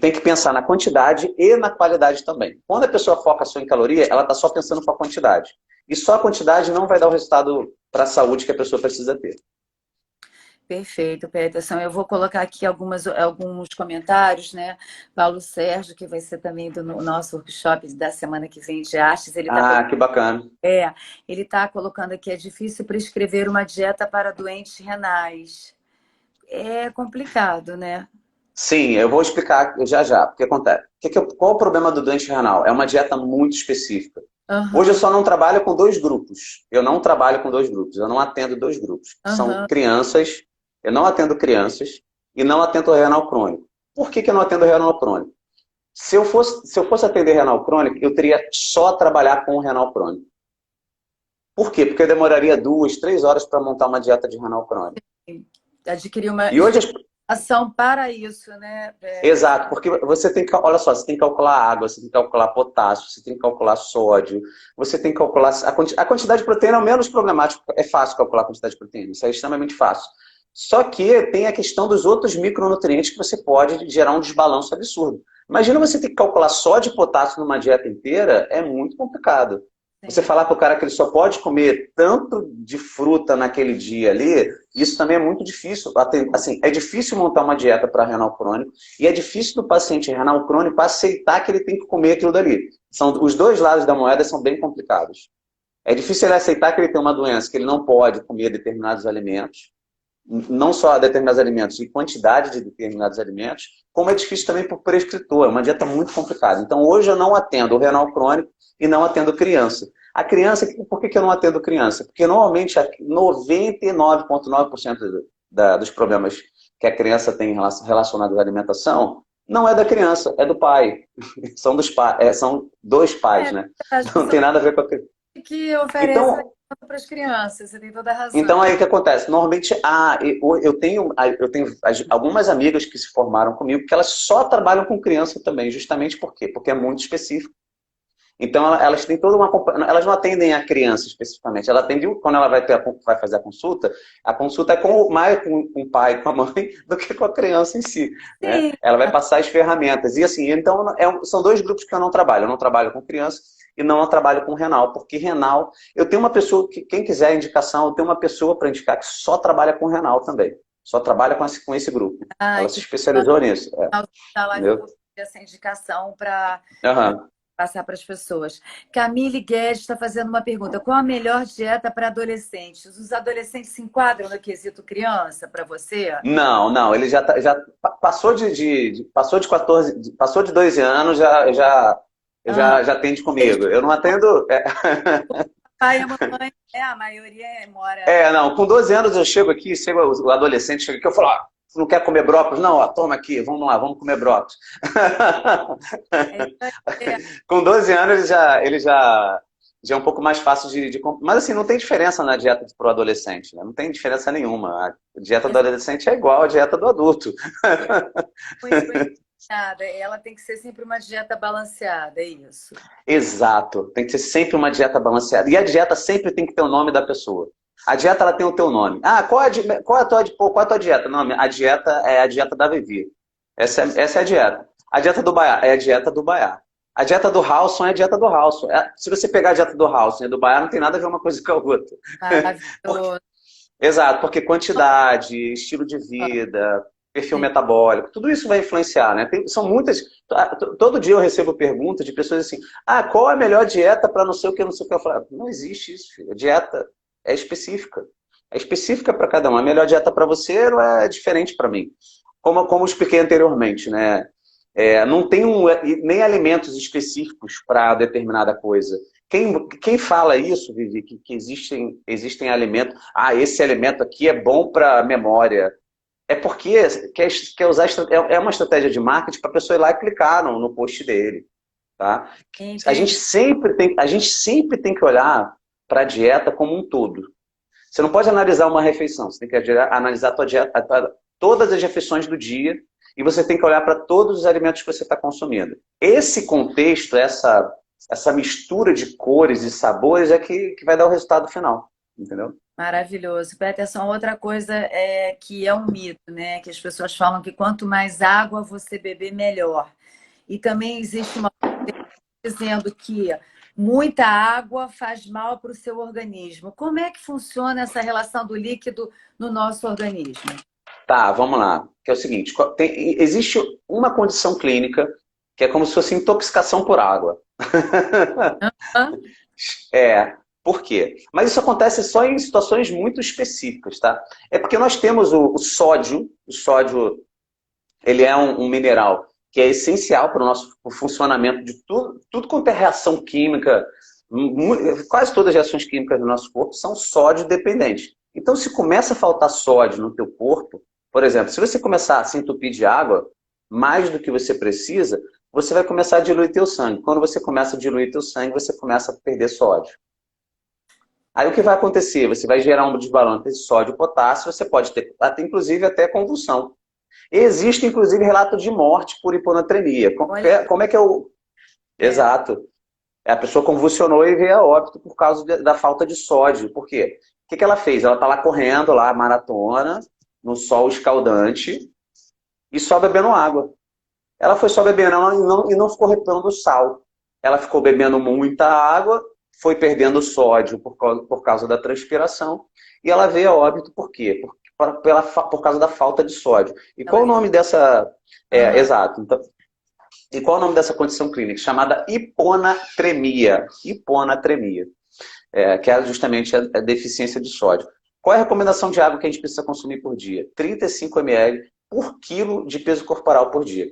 S2: Tem que pensar na quantidade e na qualidade também. Quando a pessoa foca só em caloria, ela está só pensando com a quantidade. E só a quantidade não vai dar o resultado para a saúde que a pessoa precisa ter.
S1: Perfeito, Peterson. Eu vou colocar aqui alguns comentários, né? Paulo Sérgio, que vai ser também do nosso workshop da semana que vem de artes.
S2: Que bacana.
S1: Ele está colocando aqui, é difícil prescrever uma dieta para doentes renais. É complicado, né?
S2: Sim, eu vou explicar já. O que acontece? Qual o problema do doente renal? É uma dieta muito específica. Hoje eu só não trabalho com 2 grupos. Eu não trabalho com 2 grupos. Eu não atendo 2 grupos. São crianças. Eu não atendo crianças e não atendo renal crônico. Por que eu não atendo renal crônico? Se eu fosse atender renal crônico, eu teria só trabalhar com o renal crônico. Por quê? Porque eu demoraria 2, 3 horas para montar uma dieta de renal crônico.
S1: Adquirir uma
S2: e hoje
S1: ação para isso, né?
S2: Exato, porque você tem que, olha só, você tem que calcular água, você tem que calcular potássio, você tem que calcular sódio, você tem que calcular a quantidade de proteína é o menos problemático, é fácil calcular a quantidade de proteína, isso é extremamente fácil. Só que tem a questão dos outros micronutrientes que você pode gerar um desbalanço absurdo. Imagina você ter que calcular sódio e potássio numa dieta inteira, é muito complicado. Você falar para o cara que ele só pode comer tanto de fruta naquele dia ali, isso também é muito difícil. Assim, é difícil montar uma dieta para renal crônico e é difícil do paciente renal crônico aceitar que ele tem que comer aquilo dali. Os 2 lados da moeda são bem complicados. É difícil ele aceitar que ele tem uma doença, que ele não pode comer determinados alimentos, não só determinados alimentos, e quantidade de determinados alimentos, como é difícil também para o prescritor. É uma dieta muito complicada. Então, hoje eu não atendo o renal crônico e não atendo criança. A criança, por que eu não atendo criança? Porque normalmente 99,9% dos problemas que a criança tem relacionados à alimentação não é da criança, é do pai. São dos pais, são dois pais, né?
S1: Acho que
S2: Não
S1: são
S2: tem nada a ver com a criança.
S1: que oferecem
S2: Então,
S1: para as crianças, você tem toda a razão.
S2: então aí o que acontece? Normalmente, eu tenho algumas amigas que se formaram comigo que elas só trabalham com criança também, justamente por quê? Porque é muito específico. Então elas têm toda uma, elas não atendem a criança especificamente, ela atende quando ela vai fazer a consulta é mais com o pai, com a mãe, do que com a criança em si, né?
S1: Sim,
S2: Ela vai passar as ferramentas e assim, então são dois grupos que eu não trabalho com criança e não trabalho com renal, porque renal, eu tenho uma pessoa que quem quiser indicação, eu tenho uma pessoa para indicar que só trabalha com renal também, só trabalha com esse grupo.
S1: ai,
S2: Ela se
S1: que
S2: especializou nisso,
S1: na live eu
S2: entendeu?
S1: vou fazer essa indicação para
S2: Aham.
S1: passar para as pessoas. Camille Guedes está fazendo uma pergunta. Qual a melhor dieta para adolescentes? Os adolescentes se enquadram no quesito criança para você?
S2: Não, não, ele passou passou de 14, passou de 12 anos,
S1: Ah,
S2: já atende
S1: desde
S2: comigo. Eu não atendo.
S1: o pai e a mamãe, a maioria mora.
S2: Não, com 12 anos eu chego aqui, chega o adolescente, chega aqui, eu falo, ó, você não quer comer brócolis? Não, ó, toma aqui, vamos lá, vamos comer brócolis.
S1: É isso aí.
S2: Com 12 anos já é um pouco mais fácil Mas assim, não tem diferença na dieta para o adolescente, né? Não tem diferença nenhuma. A dieta do adolescente é igual à dieta do adulto.
S1: Muito bem balanceada. Ela tem que ser sempre uma dieta balanceada, é isso.
S2: Exato, tem que ser sempre uma dieta balanceada. E a dieta sempre tem que ter o nome da pessoa. A dieta ela tem o teu nome. Ah, qual é a tua dieta? Não, a dieta é a dieta da Vivi. Essa é a dieta. A dieta do Baiá é a dieta do Baiá. A dieta do Halson é a dieta do Halson. Se você pegar a dieta do Halson e a do Baiá, não tem nada a ver uma coisa com a outra.
S1: Maravilhoso.
S2: Exato, porque quantidade, estilo de vida, perfil
S1: Sim.
S2: metabólico, tudo isso vai influenciar, né? São muitas. Todo dia eu recebo perguntas de pessoas assim: ah, qual é a melhor dieta para não sei o que, não sei o que. Eu falo, não existe isso, filho. A dieta é específica. É específica para cada um. A melhor dieta para você não é diferente para mim. Como eu expliquei anteriormente, né? Não tem nem alimentos específicos para determinada coisa. Quem fala isso, Vivi, que existem alimentos, esse alimento aqui é bom para memória, é porque quer usar, é uma estratégia de marketing para a pessoa ir lá e clicar no post dele. Tá?
S1: Entendi.
S2: A gente sempre tem que olhar para a dieta como um todo. Você não pode analisar uma refeição, você tem que analisar a tua dieta, todas as refeições do dia, e você tem que olhar para todos os alimentos que você está consumindo. Esse contexto, essa mistura de cores e sabores é que vai dar o resultado final, entendeu?
S1: Maravilhoso. Peterson, outra coisa é que é um mito, né? Que as pessoas falam que quanto mais água você beber, melhor. E também existe uma coisa dizendo que muita água faz mal para o seu organismo. Como é que funciona essa relação do líquido no nosso organismo?
S2: Tá, vamos lá. Que é o seguinte, existe uma condição clínica que é como se fosse intoxicação por água.
S1: Hã?
S2: Por quê? Mas isso acontece só em situações muito específicas, tá? É porque nós temos o sódio, ele é um mineral que é essencial para o nosso funcionamento de tudo quanto é reação química, quase todas as reações químicas do nosso corpo são sódio dependentes. Então, se começa a faltar sódio no teu corpo, por exemplo, se você começar a se entupir de água, mais do que você precisa, você vai começar a diluir teu sangue. Quando você começa a diluir teu sangue, você começa a perder sódio. Aí o que vai acontecer? Você vai gerar um desbalance entre sódio e potássio, você pode ter, inclusive, até convulsão. Existe, inclusive, relato de morte por hiponatremia.
S1: Olha,
S2: Como é que é o...
S1: é,
S2: Exato. A pessoa convulsionou e veio a óbito por causa da falta de sódio. Por quê? O que ela fez? Ela está lá correndo, lá, maratona, no sol escaldante, e só bebendo água. Ela foi só bebendo e não ficou repondo sal. Ela ficou bebendo muita água, foi perdendo sódio por causa da transpiração, e ela veio a óbito por quê? Por causa da falta de sódio. E qual o nome dessa...
S1: aham.
S2: Exato. Então, e qual o nome dessa condição clínica? Chamada hiponatremia. Hiponatremia. Que é justamente a deficiência de sódio. Qual é a recomendação de água que a gente precisa consumir por dia? 35 ml por quilo de peso corporal por dia.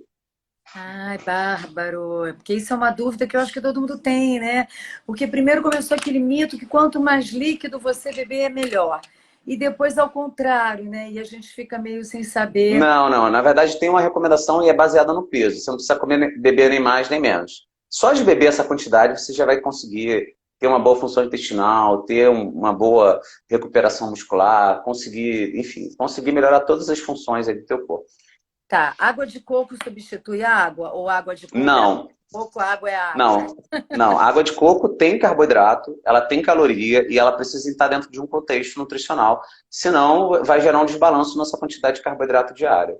S1: Ai, bárbaro. Porque isso é uma dúvida que eu acho que todo mundo tem, né? Porque primeiro começou aquele mito que quanto mais líquido você beber é melhor. E depois ao contrário, né? E a gente fica meio sem saber.
S2: Não, não. Na verdade, tem uma recomendação e é baseada no peso. Você não precisa comer, beber nem mais nem menos. Só de beber essa quantidade, você já vai conseguir ter uma boa função intestinal, ter uma boa recuperação muscular, conseguir, enfim, conseguir melhorar todas as funções aí do teu corpo.
S1: Tá, água de coco substitui água? Ou água de coco é
S2: Não,
S1: coco, água é água?
S2: não, não. A água de coco tem carboidrato, ela tem caloria e ela precisa estar dentro de um contexto nutricional. Senão, vai gerar um desbalanço nessa quantidade de carboidrato diária.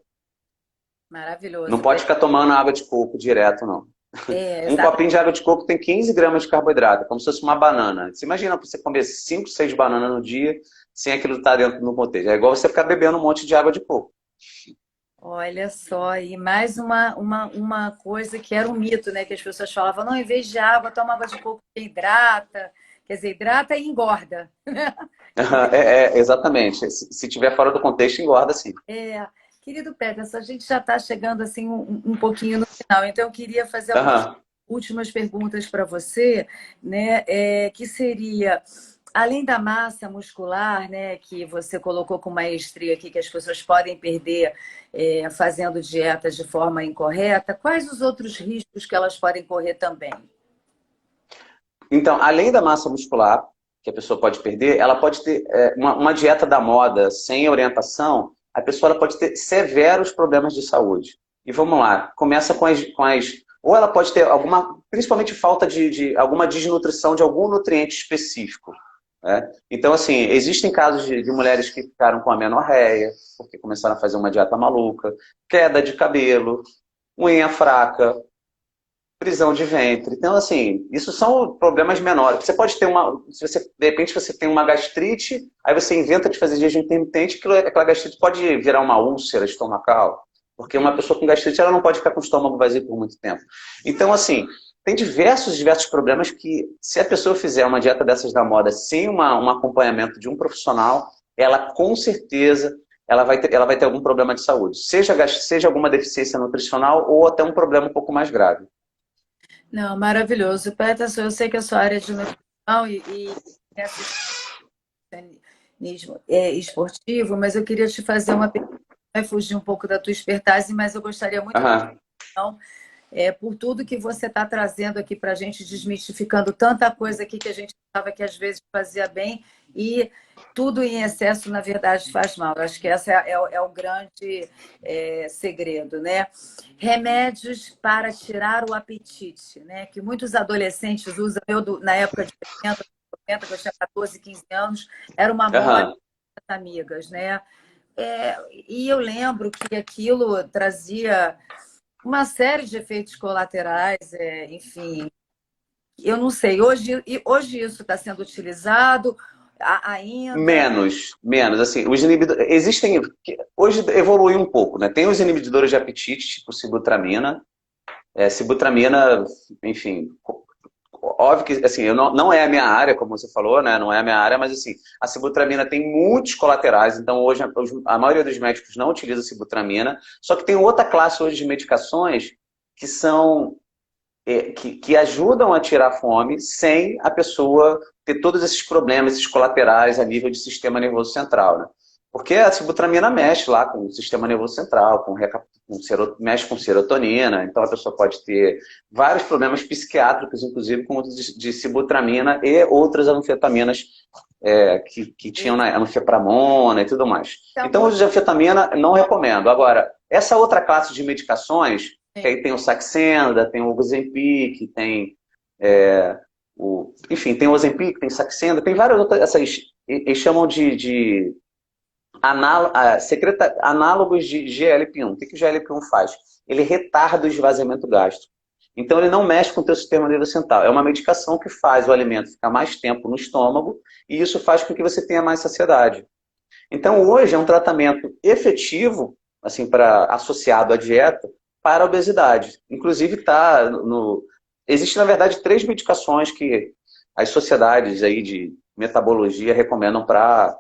S2: Não
S1: Maravilhoso.
S2: pode ficar tomando água de coco direto, não.
S1: É,
S2: Um copinho de água de coco tem 15 gramas de carboidrato, como se fosse uma banana. Você imagina você comer 5, 6 bananas no dia sem aquilo estar dentro do contexto. É igual você ficar bebendo um monte de água de coco.
S1: olha só, e mais uma coisa que era um mito, né? Que as pessoas falavam, não, em vez de água, toma água de coco que hidrata. Quer dizer, hidrata e engorda.
S2: Exatamente. Se tiver fora do contexto, engorda sim.
S1: É, querido Peterson, a gente já está chegando assim um pouquinho no final, então eu queria fazer algumas
S2: Aham.
S1: últimas perguntas para você, né? Que seria, além da massa muscular, né, que você colocou com maestria aqui, que as pessoas podem perder fazendo dietas de forma incorreta, quais os outros riscos que elas podem correr também?
S2: Então, além da massa muscular, que a pessoa pode perder, ela pode ter uma dieta da moda sem orientação, a pessoa ela pode ter severos problemas de saúde. E vamos lá, começa com as ou ela pode ter alguma, principalmente falta de alguma desnutrição de algum nutriente específico. Né? Então, assim, existem casos de mulheres que ficaram com amenorreia, porque começaram a fazer uma dieta maluca, queda de cabelo, unha fraca, prisão de ventre. Então, assim, isso são problemas menores. Você pode ter uma. Se você, de repente você tem uma gastrite, aí você inventa de fazer jejum intermitente, aquela gastrite pode virar uma úlcera estomacal. Porque uma pessoa com gastrite ela não pode ficar com o estômago vazio por muito tempo. Então, assim, tem diversos problemas que, se a pessoa fizer uma dieta dessas da moda sem um acompanhamento de um profissional, ela com certeza ela vai ter algum problema de saúde. Seja alguma deficiência nutricional ou até um problema um pouco mais grave.
S1: Não, maravilhoso. Peterson, eu sei que a sua área é de nutrição e nutricionismo esportivo, mas eu queria te fazer uma pergunta, vai fugir um pouco da tua expertise, mas eu gostaria muito da tua
S2: Aham.
S1: opinião, por tudo que você está trazendo aqui para a gente, desmistificando tanta coisa aqui que a gente achava que às vezes fazia bem e tudo em excesso, na verdade, faz mal. Eu acho que esse é o grande segredo, né? Remédios para tirar o apetite, né? Que muitos adolescentes usam. Na época de 80, 90, que eu tinha 14, 15 anos, era uma moda
S2: Aham.
S1: das amigas, né? E eu lembro que aquilo trazia uma série de efeitos colaterais, enfim. Eu não sei, hoje isso está sendo utilizado ainda.
S2: Menos. Assim, os inibidores. Existem. Hoje evoluiu um pouco, né? Tem os inibidores de apetite, tipo sibutramina. Sibutramina, enfim, óbvio que assim, não é a minha área, como você falou, né? Não é a minha área, mas assim, a sibutramina tem muitos colaterais, então hoje a maioria dos médicos não utiliza sibutramina, só que tem outra classe hoje de medicações que são que ajudam a tirar fome sem a pessoa ter todos esses problemas, esses colaterais a nível de sistema nervoso central, né? Porque a sibutramina mexe lá com o sistema nervoso central, mexe com serotonina, então a pessoa pode ter vários problemas psiquiátricos, inclusive com uso de sibutramina e outras anfetaminas que tinham na anfepramona e tudo mais. Então, o uso de anfetamina não recomendo. Agora, essa outra classe de medicações, que aí tem o Saxenda, tem o Ozempic, enfim, tem o Ozempic, tem Saxenda, tem várias outras, eles chamam de análogos de GLP-1. O que o GLP-1 faz? Ele retarda o esvaziamento gástrico. Então, ele não mexe com o teu sistema nervoso central. É uma medicação que faz o alimento ficar mais tempo no estômago e isso faz com que você tenha mais saciedade. Então, hoje é um tratamento efetivo, assim, associado à dieta, para a obesidade. Inclusive, existe, na verdade, 3 medicações que as sociedades aí de metabologia recomendam para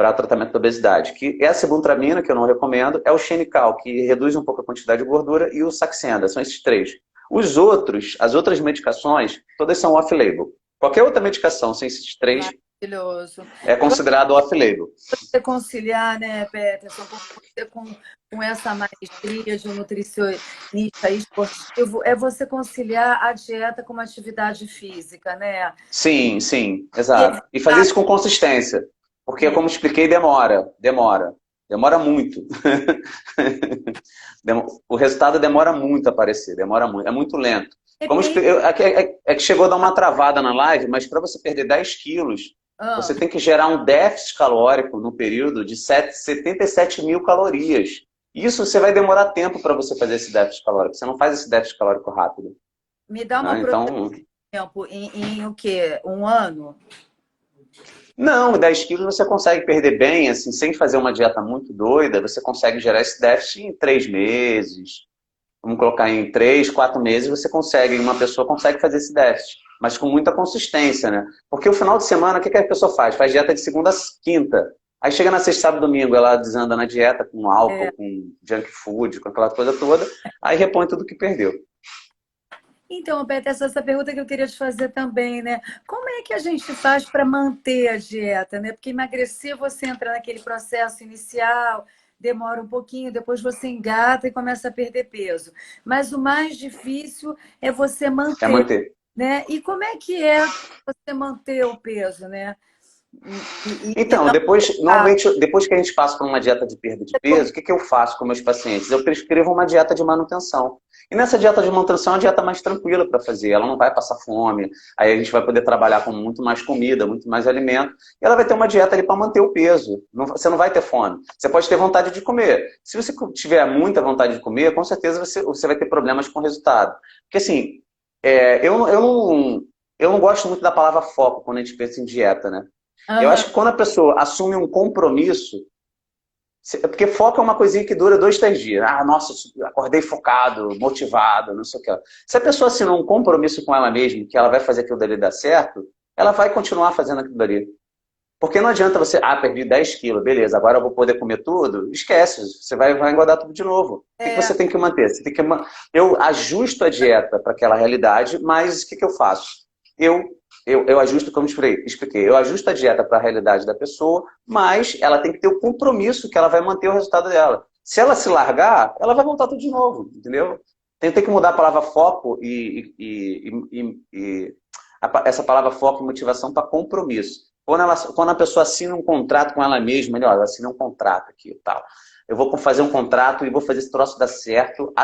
S2: para tratamento da obesidade, que é a sibutramina, que eu não recomendo, é o Xenical, que reduz um pouco a quantidade de gordura, e o Saxenda, são esses três. As outras medicações, todas são off-label. Qualquer outra medicação sem esses três
S1: Maravilhoso.
S2: é considerado off-label.
S1: Você conciliar, né, Peterson, com essa maestria de um nutricionista esportivo, é você conciliar a dieta com uma atividade física, né?
S2: Sim, sim,
S1: E
S2: exato. E fazer
S1: evitar...
S2: isso com consistência. Porque, como expliquei, demora muito. O resultado demora muito a aparecer, demora muito, é muito lento. É que chegou a dar uma travada na live, mas para você perder 10 quilos, você tem que gerar um déficit calórico no período de 77 mil calorias. Isso você vai demorar tempo para você fazer esse déficit calórico. Você não faz esse déficit calórico rápido.
S1: Me dá uma
S2: Então,
S1: tempo em o quê? Um ano?
S2: não, 10 quilos você consegue perder bem, assim, sem fazer uma dieta muito doida, você consegue gerar esse déficit em 3 meses. Vamos colocar em 3, 4 meses, uma pessoa consegue fazer esse déficit, mas com muita consistência, né? Porque o final de semana, o que a pessoa faz? Faz dieta de segunda a quinta. Aí chega na sexta, sábado, domingo, ela desanda na dieta com álcool, com junk food, com aquela coisa toda, aí repõe tudo que perdeu.
S1: Então, Peterson, essa pergunta que eu queria te fazer também, né? Como é que a gente faz para manter a dieta, né? Porque emagrecer, você entra naquele processo inicial, demora um pouquinho, depois você engata e começa a perder peso. Mas o mais difícil é você
S2: É
S1: manter,
S2: manter.
S1: né? E como é que é você manter o peso, né? E
S2: Então,
S1: não
S2: normalmente, depois que a gente passa por uma dieta de perda de peso, o que eu faço com meus pacientes? Eu prescrevo uma dieta de manutenção. E nessa dieta de manutenção é uma dieta mais tranquila para fazer. Ela não vai passar fome, aí a gente vai poder trabalhar com muito mais comida, muito mais alimento. E ela vai ter uma dieta ali para manter o peso. Você não vai ter fome. Você pode ter vontade de comer. Se você tiver muita vontade de comer, com certeza você vai ter problemas com o resultado. Porque assim, eu não gosto muito da palavra foco quando a gente pensa em dieta, né? Eu acho que quando a pessoa assume um compromisso, porque foco é uma coisinha que dura 2, 3 dias. Ah, nossa, acordei focado, motivado, não sei o que. Se a pessoa assinou um compromisso com ela mesma, que ela vai fazer aquilo dali dar certo, ela vai continuar fazendo aquilo dali. Porque não adianta você, perdi 10 quilos, beleza, agora eu vou poder comer tudo. Esquece, você vai engordar tudo de novo. O que você tem que manter? Eu ajusto a dieta para aquela realidade, mas o que eu faço? Eu ajusto, como expliquei, eu ajusto a dieta para a realidade da pessoa, mas ela tem que ter o compromisso que ela vai manter o resultado dela. Se ela se largar, ela vai voltar tudo de novo, entendeu? Tem que mudar a palavra foco essa palavra foco e motivação para compromisso. Quando a pessoa assina um contrato com ela mesma, ela assina um contrato aqui e tal. Eu vou fazer um contrato e vou fazer esse troço dar certo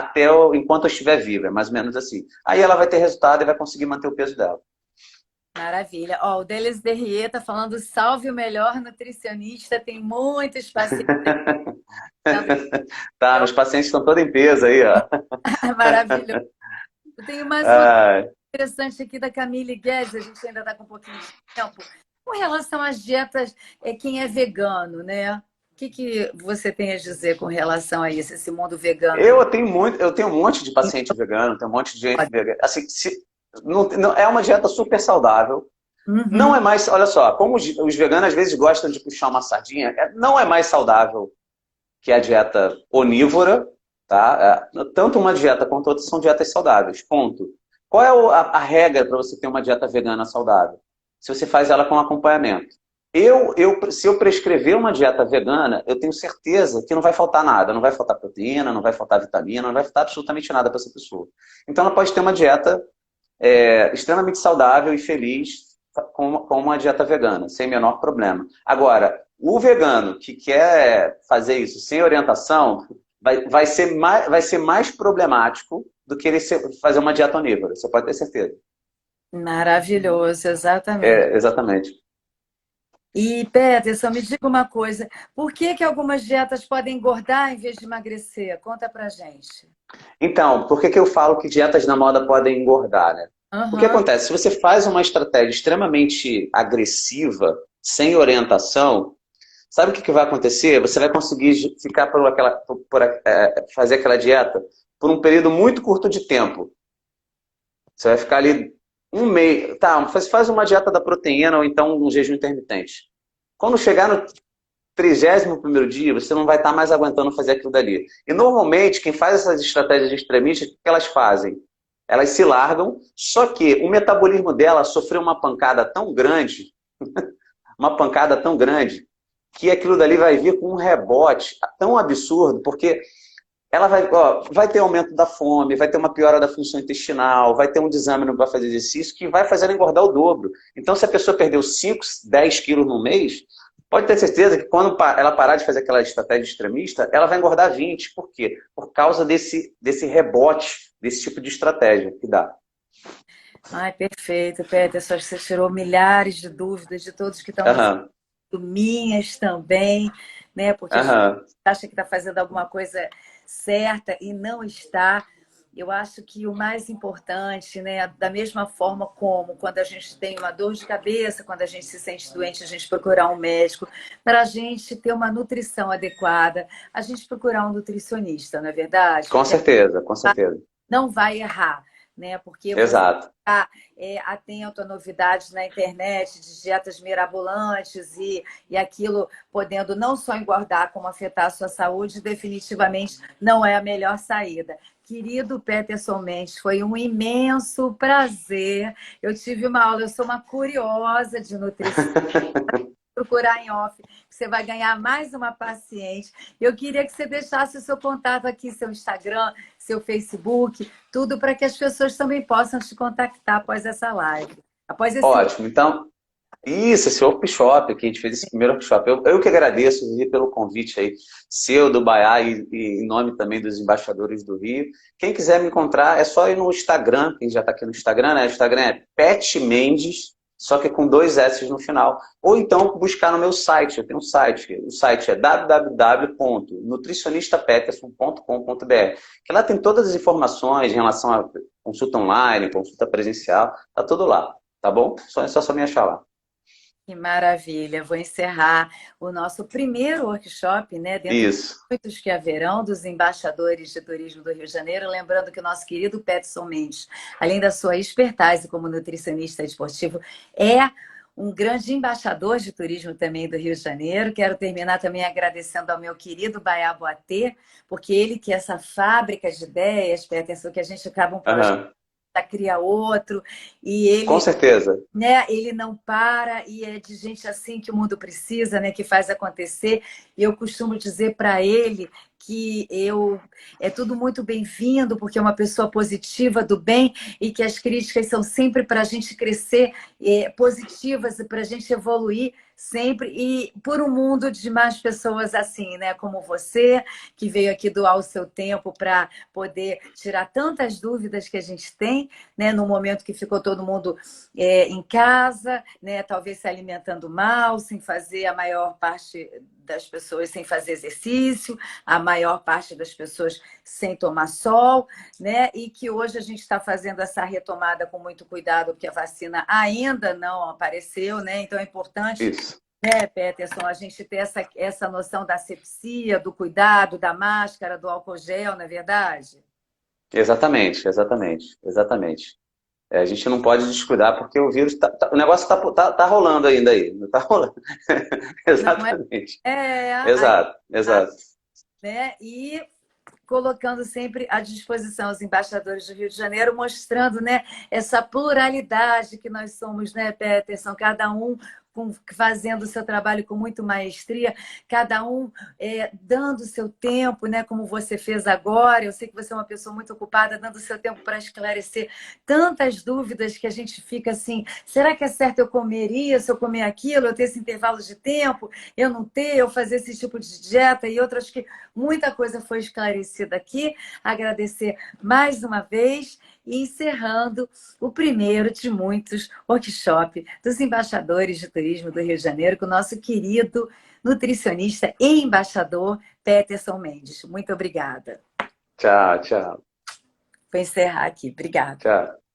S2: enquanto eu estiver viva, é mais ou menos assim. Aí ela vai ter resultado e vai conseguir manter o peso dela.
S1: Maravilha. Ó, o Delis Derrier está falando salve o melhor nutricionista, tem muitos pacientes.
S2: Tá, meus pacientes estão todos em peso aí, ó.
S1: Maravilhoso. Eu tenho mais uma interessante aqui da Camille Guedes, a gente ainda está com um pouquinho de tempo. Com relação às dietas, quem é vegano, né? O que você tem a dizer com relação a isso, esse mundo vegano?
S2: Eu tenho um monte de paciente vegano, tenho um monte de gente vegana. Assim, não, é uma dieta super saudável. Não é mais, olha só, como os veganos às vezes gostam de puxar uma sardinha, não é mais saudável que a dieta onívora, tá? Tanto uma dieta quanto outra são dietas saudáveis, ponto. Qual é a regra para você ter uma dieta vegana saudável? Se você faz ela com acompanhamento. Se eu prescrever uma dieta vegana, eu tenho certeza que não vai faltar nada. Não vai faltar proteína, não vai faltar vitamina, não vai faltar absolutamente nada para essa pessoa. Então ela pode ter uma dieta extremamente saudável e feliz com uma dieta vegana, sem menor problema. Agora, o vegano que quer fazer isso sem orientação vai ser mais problemático do que ele fazer uma dieta onívora, você pode ter certeza.
S1: Maravilhoso, exatamente.
S2: Exatamente.
S1: E, Peterson, me diga uma coisa, por que algumas dietas podem engordar em vez de emagrecer? Conta pra gente.
S2: Então, por que eu falo que dietas na moda podem engordar, né? O que acontece? Se você faz uma estratégia extremamente agressiva, sem orientação, sabe o que vai acontecer? Você vai conseguir ficar fazer aquela dieta por um período muito curto de tempo. Você vai ficar ali um mês. Tá, faz uma dieta da proteína ou então um jejum intermitente. Quando chegar no 31º dia, você não vai estar mais aguentando fazer aquilo dali. E normalmente, quem faz essas estratégias extremistas, o que elas fazem? Elas se largam, só que o metabolismo dela sofreu uma pancada tão grande, que aquilo dali vai vir com um rebote tão absurdo, porque ela vai ter aumento da fome, vai ter uma piora da função intestinal, vai ter um desânimo para fazer exercício, que vai fazer ela engordar o dobro. Então, se a pessoa perdeu 5, 10 quilos no mês, pode ter certeza que quando ela parar de fazer aquela estratégia extremista, ela vai engordar 20. Por quê? Por causa desse rebote, desse tipo de estratégia que dá.
S1: Ai, perfeito, Peterson. Você tirou milhares de dúvidas de todos que estão nos
S2: Aham,
S1: minhas também, né? Porque a gente
S2: aham.
S1: acha que está fazendo alguma coisa certa e não está. Eu acho que o mais importante, né, da mesma forma como quando a gente tem uma dor de cabeça, quando a gente se sente doente, a gente procurar um médico, para a gente ter uma nutrição adequada, a gente procurar um nutricionista, não é verdade?
S2: Com
S1: Porque
S2: certeza, com certeza.
S1: não vai errar, né? Porque você
S2: Exato.
S1: está atento a novidades na internet de dietas mirabolantes e aquilo podendo não só engordar, como afetar a sua saúde, definitivamente não é a melhor saída. Querido Peterson Mendes, foi um imenso prazer. Eu tive uma aula, eu sou uma curiosa de nutrição. Procurar em off, que você vai ganhar mais uma paciente. Eu queria que você deixasse o seu contato aqui, seu Instagram, seu Facebook, tudo para que as pessoas também possam te contactar após essa live. Após esse
S2: Ótimo. Então, isso, esse workshop aqui, a gente fez esse primeiro workshop. Eu que agradeço, Vivi, pelo convite aí, seu, do Baiá e em nome também dos embaixadores do Rio. Quem quiser me encontrar, é só ir no Instagram, quem já está aqui no Instagram, né? O Instagram é Pet Mendes, só que com 2 S no final. Ou então buscar no meu site, eu tenho um site. O site é www.nutricionistapeterson.com.br, que lá tem todas as informações em relação a consulta online, consulta presencial, tá tudo lá, tá bom? Só me achar lá.
S1: Que maravilha! Vou encerrar o nosso primeiro workshop, né, dentro dos
S2: Isso.
S1: muitos que haverão, dos embaixadores de turismo do Rio de Janeiro. Lembrando que o nosso querido Peterson Mendes, além da sua expertise como nutricionista esportivo, é um grande embaixador de turismo também do Rio de Janeiro. Quero terminar também agradecendo ao meu querido Baiá Boatê, porque ele que é essa fábrica de ideias, Peterson, que a gente acaba um projeto,
S2: Aham.
S1: cria outro, e
S2: Com
S1: ele,
S2: certeza.
S1: né? Ele não para e é de gente assim que o mundo precisa, né? Que faz acontecer. E eu costumo dizer para ele que é tudo muito bem-vindo, porque é uma pessoa positiva, do bem, e que as críticas são sempre para a gente crescer, positivas, e para a gente evoluir sempre, e por um mundo de mais pessoas assim, né? Como você, que veio aqui doar o seu tempo para poder tirar tantas dúvidas que a gente tem, né? No momento que ficou todo mundo em casa, né? Talvez se alimentando mal, sem fazer a maior parte das pessoas sem fazer exercício, a maior parte das pessoas sem tomar sol, né? E que hoje a gente está fazendo essa retomada com muito cuidado, porque a vacina ainda não apareceu, né? Então é importante,
S2: Isso.
S1: né, Peterson, a gente ter essa noção da asepsia, do cuidado, da máscara, do álcool gel, não é verdade?
S2: Exatamente, exatamente, exatamente. A gente não pode descuidar porque o vírus, o negócio tá rolando ainda aí. Não tá rolando.
S1: Não é?
S2: Exatamente.
S1: Aí,
S2: Exato, exato.
S1: né? E colocando sempre à disposição os embaixadores do Rio de Janeiro, mostrando, né, essa pluralidade que nós somos, né, Peterson? Cada um fazendo o seu trabalho com muito maestria, cada um dando o seu tempo, né, como você fez agora. Eu sei que você é uma pessoa muito ocupada, dando o seu tempo para esclarecer tantas dúvidas que a gente fica assim, será que é certo eu comer isso, eu comer aquilo, eu ter esse intervalo de tempo, eu não ter, eu fazer esse tipo de dieta e outras que muita coisa foi esclarecida aqui. Agradecer mais uma vez e encerrando o primeiro de muitos workshops dos embaixadores de turismo do Rio de Janeiro com o nosso querido nutricionista e embaixador Peterson Mendes. Muito obrigada.
S2: Tchau, tchau,
S1: Vou encerrar aqui. Obrigada.
S2: tchau.